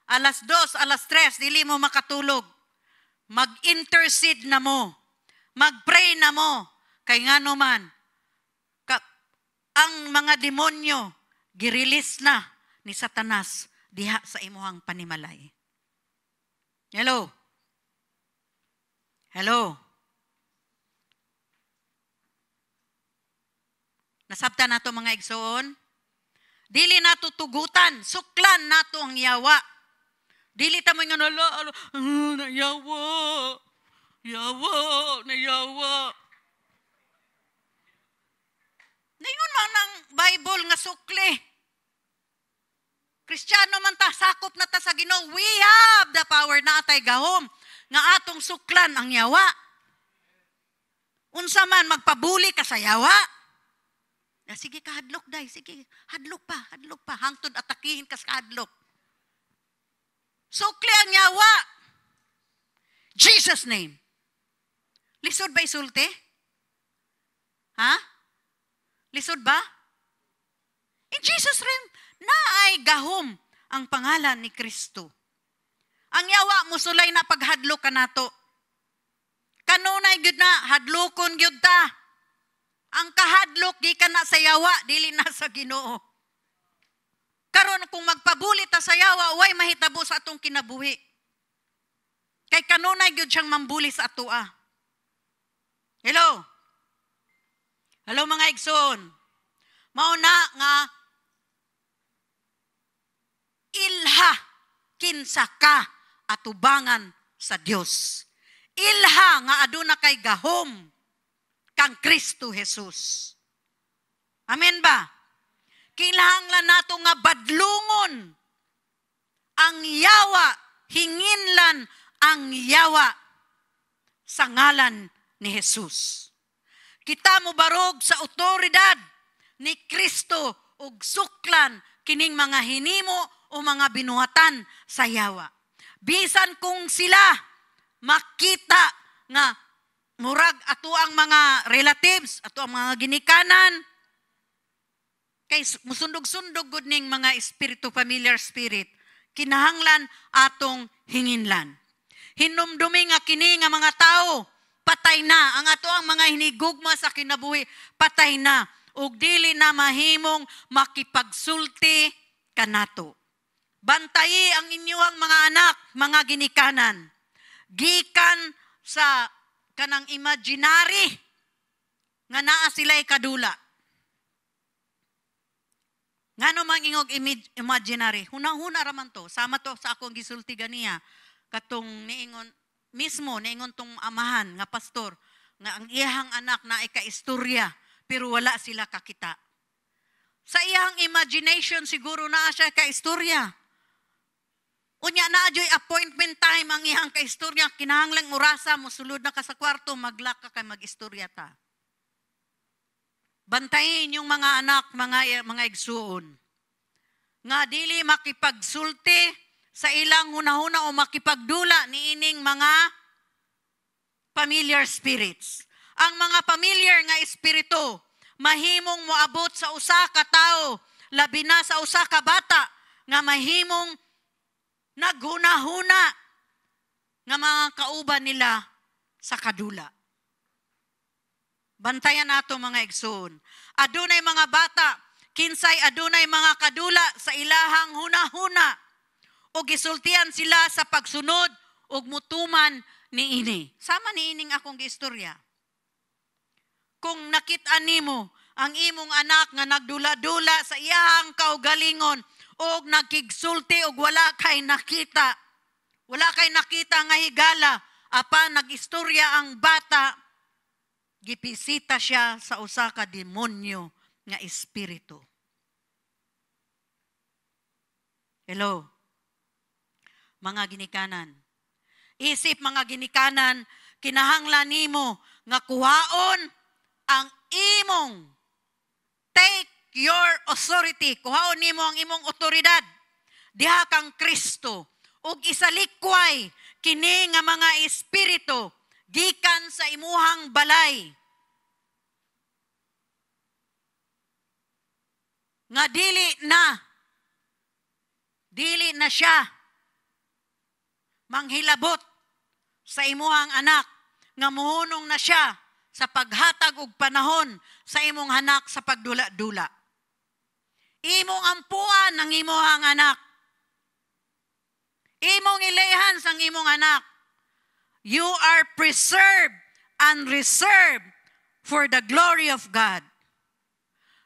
alas 2, alas 3, dili mo makatulog. Mag-intercede na mo. Mag-pray na mo. Kay nga naman, ang mga demonyo, girilis na ni Satanas diha sa imuhang panimalay. Hello? Hello? Nasabta na to mga igsoon? Dili na tutugutan, suklan na to ang yawa. Dili ta mo nga nayawa. Nayawa. Nayon man ang Bible nga sukli. Kristiyano man ta, sakop na ta sa Ginoo. We have the power na atay gahom nga atong suklan ang yawa. Unsa man magpabuli ka sa yawa. Sige ka hadlok day, sige hadlok pa, hangtod atakihin ka sa hadlok. Sukli ang yawa. Jesus name. Lisod ba isulti? Ha? Lisod ba? In Jesus rin, naay gahom ang pangalan ni Kristo. Ang yawa mo sulay na paghadlok ka nato. Kanunay gyud na hadlokon gyud ta. Ang kahadlok di ka na sa yawa, dili na sa Ginoo. Karon kung magpabuli ta sa yawa, way mahitabo sa atong kinabuhi. Kay kanunay gyud siyang mambuli sa atoa. Hello? Hello mga igsoon. Mauna nga ilha kinsa ka atubangan sa Dios. Ilha nga aduna kay gahom kang Kristo Jesus. Amen ba? Kinahanglan nato nga badlungon ang yawa, hinginlan ang yawa sa ngalan ni Jesus. Kita mo barog sa otoridad ni Kristo ug suklan kining mga hinimo o mga binuhatan sa yawa. Bisan kung sila makita nga murag ato ang mga relatives, ato ang mga ginikanan, kay musundog-sundog gud ning mga espiritu, familiar spirit, kinahanglan atong hinginlan. Hinumdumi nga kini nga mga tao, patay na. Ang ato ang mga hinigugma sa kinabuhi, patay na. Ug dili na mahimong makipagsulti kanato. Bantayi ang inyong mga anak, mga ginikanan. Gikan sa kanang imaginary nga naa sila'y kadula. Ngano mang ingog imaginary? Hunang-huna raman to. Sama to sa akong gisulti ganiya. Katong niingon, mismo niingon tong amahan nga pastor, nga ang iyahang anak na ika-istorya, pero wala sila kakita. Sa iyang imagination siguro na siya ka-istorya. Unya na ajoy appointment time ang iyang kaistorya, kinahanglang orasa mo sulod na ka sa kwarto, maglaka kay mag-istorya ta. Bantayin yung mga anak, mga igsuon. Nga dili makipagsulti sa ilang hunahuna o makipagdula ni ining mga familiar spirits. Ang mga familiar nga espiritu mahimong moabot sa usa ka tawo, labi na sa usa ka bata nga mahimong naghuna-huna nga mga kauban nila sa kadula. Bantayan nato mga igsoon. Adunay mga bata, kinsay adunay mga kadula sa ilahang huna-huna o gisultian sila sa pagsunod o mutuman ni ini. Sama ni ining akong giistorya. Kung nakita nimo ang imong anak nga nagdula-dula sa iyahang kaugalingon o nagkigsulti o wala kay nakita nga higala, apan nagistorya ang bata, gipisita siya sa usa ka demonyo nga espiritu. Hello? Mga ginikanan. Isip mga ginikanan, kinahanglan nimo nga kuhaon ang imong take your authority. Kuhaon nimo ang imong otoridad. Diha kang Kristo. Ug isalikway kini nga mga espiritu gikan sa imuhang balay. nga dili na siya manghilabot sa imuhang anak, nga muhunong na siya sa paghatag og panahon sa imong anak sa pagdula-dula. Imong ampuan ang imuhang anak. Imong ilayhan sang imong anak. You are preserved and reserved for the glory of God.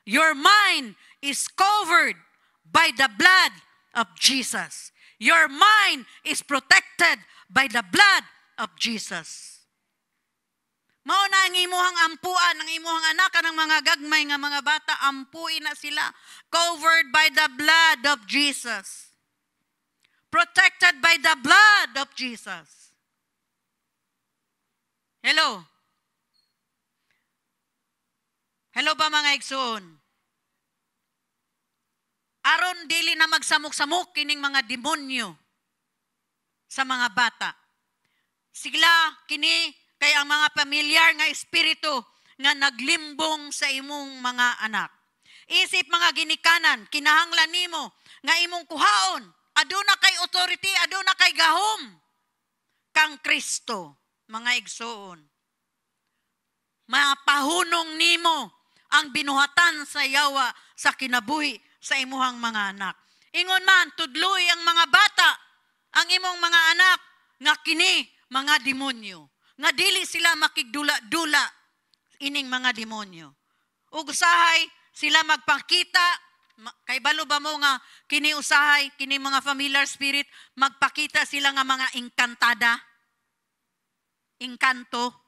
Your mind is covered by the blood of Jesus. Your mind is protected by the blood of Jesus. Mao na ang imuhang ampuan, ang imuhang anak, ng mga gagmay nga mga bata, ampuin na sila. Covered by the blood of Jesus. Protected by the blood of Jesus. Hello? Hello ba mga igsoon? Aron dili na magsamok-samok kining mga demonyo sa mga bata. Sila kini kay ang mga pamilyar nga espiritu nga naglimbong sa imong mga anak. Isip mga ginikanan, kinahanglan nimo nga imong kuhaon, aduna kay authority, aduna kay gahom kang Kristo, mga igsoon. Mapahunong nimo ang binuhatan sa yawa sa kinabuhi sa imuhang mga anak. Ingon man, tudloy ang mga bata, ang imong mga anak, nga kini mga demonyo. Nga dili sila makigdula-dula ining mga demonyo. Ug usahay sila magpakita, kay balo ba mo nga kini usahay, kini mga familiar spirit, magpakita sila nga mga engkantada, engkanto.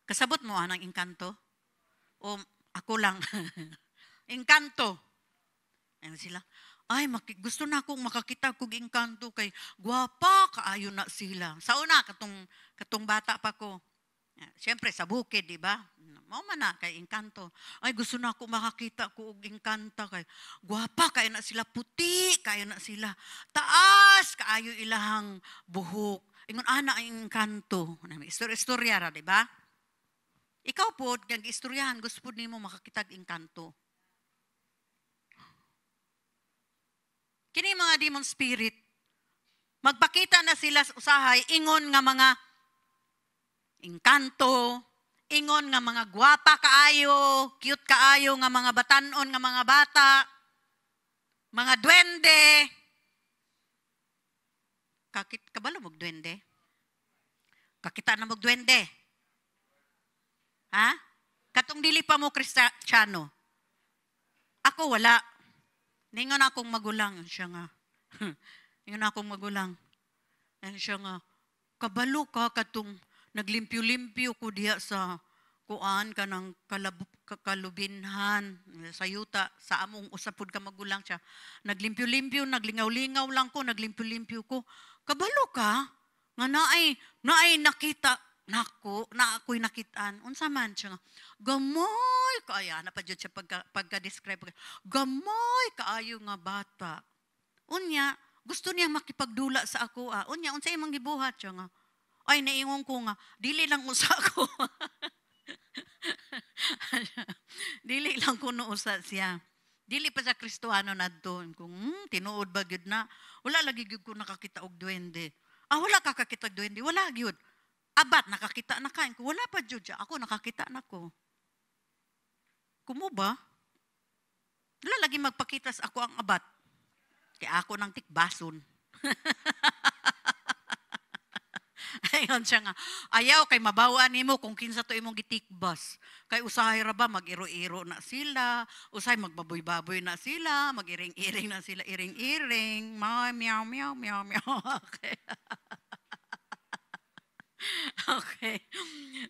Kasabot mo anang engkanto? O ako lang. Engkanto. Ayan sila. Ay, gusto na akong makakita kong engkanto kay gwapa kaayo na sila. Sa una, katong bata pa ko. Siyempre, sa bukid, di ba? Mao man na kay engkanto. Ay, gusto na akong makakita ko og engkanta kay gwapa kaayo na sila, puti kaayo na sila. Taas kaayo ilahang buhok. Ingon ana ang engkanto. Istorya ra, di ba? Ikaw po, nag-istoryahan, gusto po nimo makakita og engkanto. Kini mga demon spirit, magpakita na sila sa usahay, ingon nga mga engkanto, ingon nga mga gwapa kaayo, cute kaayo nga mga batanon nga mga bata, mga duwende. Kabalo mog duwende? Kakita na mog duwende? Ha? Katong dili pa mo Kristiyano. Ako wala. Ningon akong magulang, siya nga. Ningon akong magulang. Siya nga, kabalo ka katong naglimpyo-limpyo ko diya sa kuan ka ng kalubinhan sa yuta, sa among usapod ka magulang siya. Naglimpyo-limpyo, naglingaw-lingaw lang ko, naglimpyo-limpyo ko. Kabalo ka? Nga naay nakita, na ako'y nakitaan. Unsa man siya nga, gamoy kaya, na pa dyan siya pagka-describe. Gamoy kaayo nga bata. Unya, gusto niya makipagdula sa ako. Unya, unsa imong gibuhat siya nga. Ay, naingon ko nga, dili lang usa ko. Dili lang ko no usa siya. Dili pa sa Kristohano na doon. Kung tinuod ba gyud na, wala lagi gyud ko nakakita og duwende. Wala ka kakita og duwende, wala gyud. Abat, nakakita na kain ko. Wala pa, Jude. Ako, nakakita na ko. Kumo ba? Wala lagi magpakita sa ako ang abat. Kaya ako ng tikbason. Ayun siya nga. Ayaw, kay mabawaan mo kung kinsa to imong gitikbas. Kay usahay ra ba, mag-iro-iro na sila. Usahay, magbaboy-baboy na sila. Mag-iring-iring na sila. Iring-iring. Meow, meow, meow, meow. Okay. Okay.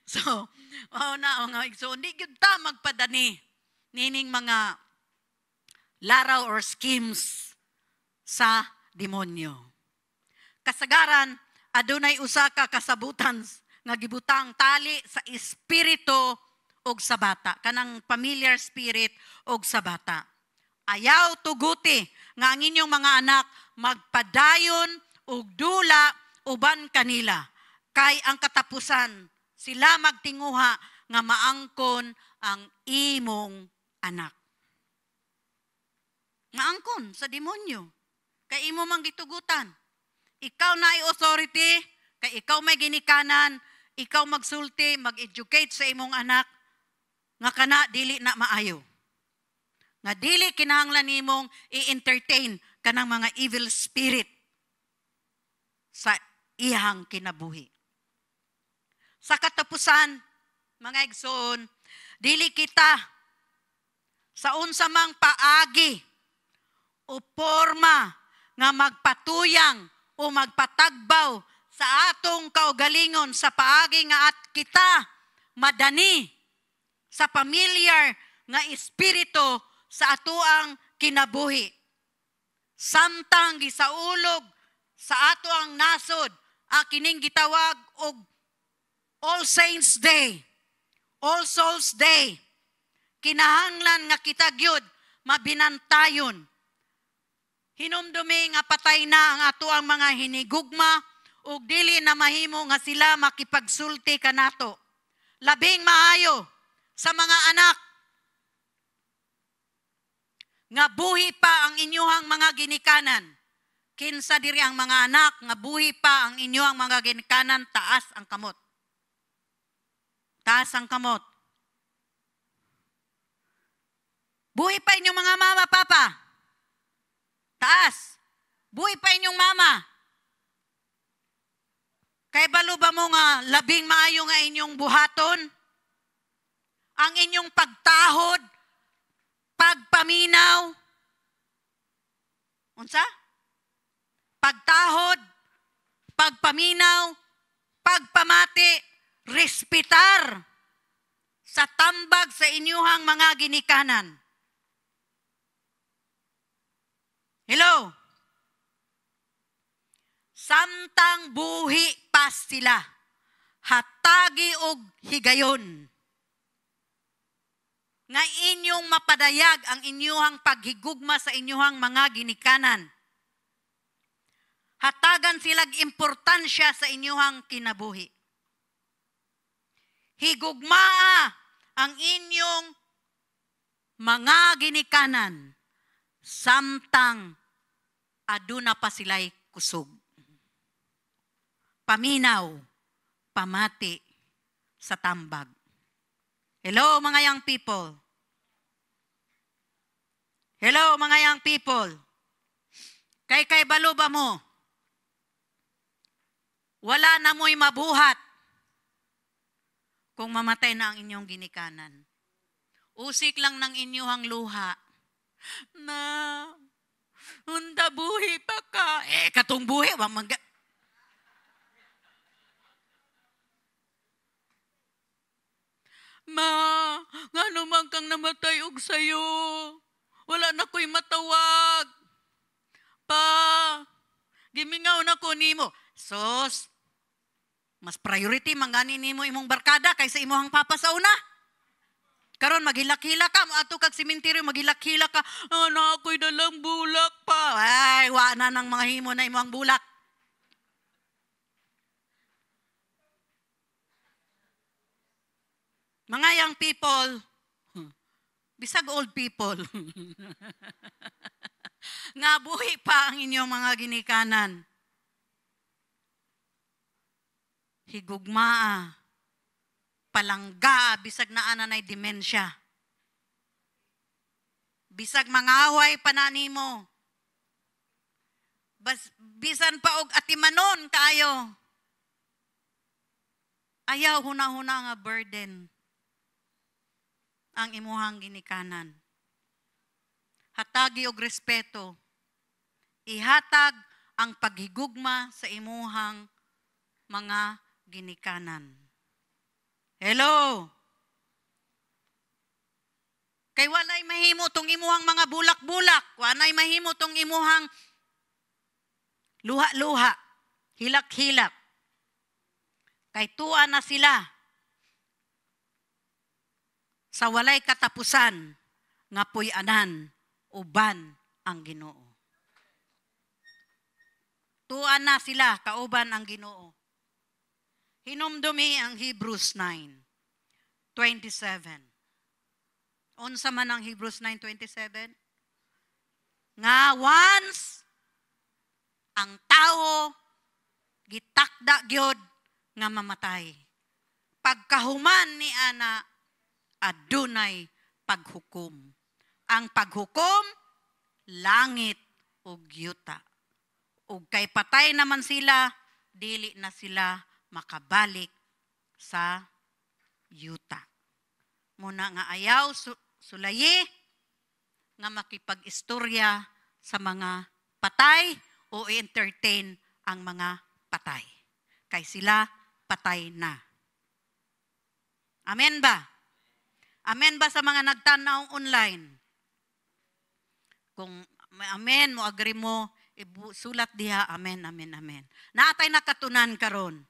So, hindi gyud ta magpadani nining mga laraw or schemes sa demonyo. Kasagaran, adunay usa ka kasabutan nga gibutang tali sa espiritu og sa bata, kanang familiar spirit og sa bata. Ayaw tuguti nga ang inyong mga anak magpadayon og dula uban kanila. Kay ang katapusan, sila magtinguha nga maangkon ang imong anak. nga angkon sa demonyo. Kay imo mang gitugutan. Ikaw na ay authority, kay ikaw may ginikanan, ikaw magsulti, mag-educate sa imong anak, nga kana dili na maayo. Nga dili kinahanglan nimong i-entertain kanang mga evil spirit sa iyang kinabuhi. Sa katapusan, mga igsoon, dili kita sa unsa mang paagi o porma nga magpatuyang o magpatagbaw sa atong kaugalingon sa paagi nga at kita madani sa pamilyar nga espiritu sa atoang kinabuhi. Samtang gisaulog sa atoang nasod kining gitawag og All Saints Day, All Souls Day. Kinahanglan nga kita gyud mabinantayon. Hinumdumi nga patay na ang atoang mga hinigugma ug dili na mahimo nga sila makipagsulti kanato. Labing maayo sa mga anak nga buhi pa ang inyuhang mga ginikanan. Kinsa diri ang mga anak nga buhi pa ang inyuhang mga ginikanan, taas ang kamot. Taas ang kamot. Buhi pa inyong mga mama, papa. Taas. Buhi pa inyong mama. Kay balo ba mo nga labing maayo nga inyong buhaton? Ang inyong pagtahod, pagpaminaw. Unsa? Pagtahod, pagpaminaw, pagpamati, respetar sa tambag sa inyuhang mga ginikanan. Hello? Samtang buhi pa sila, hatagi og higayon. Nga inyong mapadayag ang inyuhang paghigugma sa inyuhang mga ginikanan. Hatagan silag importansya sa inyuhang kinabuhi. Higugmaa ang inyong mga ginikanan samtang aduna pa sila'y kusog. Paminaw, pamati sa tambag. Hello mga young people. Hello mga young people. Kay balo ba mo? Wala na mo'y mabuhat kung mamatay na ang inyong ginikanan. Usik lang ng inyuhang luha. Na, hunda buhi pa ka. Katong buhi, Ma, nga naman kang namatay og sayo. Wala na ko'y matawag. Pa, gimingaw na ko nimo. Sos, mas priority mangani nimo imong barkada kaysa imong papa sa una. Karon maghilak-hila ka, ato kag sementeryo maghilak-hila ka. Na ako'y dalang bulak pa. Ay, wa na nang mga himo na imong bulak. Mga young people, bisag old people, nga buhi pa ang inyong mga ginikanan. Higugmaa, palangga, bisag na ananay demensya. Bisag mangaway pananimo. Bisan pa og atimanon kayo. Ayaw huna-huna nga burden ang imuhang ginikanan. Hatagi og respeto. Ihatag ang paghigugma sa imuhang mga ginikanan. Hello? Kay walay mahimo tong imuhang mga bulak-bulak. Walay mahimo tong imuhang luha-luha. Hilak-hilak. Kay tuwa na sila sa walay katapusan nga puy-anan uban ang Ginoo. Tuwa na sila kauban ang Ginoo. Hinumdumi ang Hebrews 9:27. Unsa man ang Hebrews 9:27? nga once ang tao gitakda gyud nga mamatay. Pagkahuman ni ana adunay paghukom. Ang paghukom langit ug yuta. Ug kay patay naman sila, dili na sila makabalik sa yuta. Muna nga ayaw sulayi nga makipag-istorya sa mga patay o i-entertain ang mga patay. Kay sila patay na. Amen ba? Amen ba sa mga nagtanaw online? Kung may amen mo, agree mo, sulat diha, amen, amen, amen. Naatay nakatunan karon.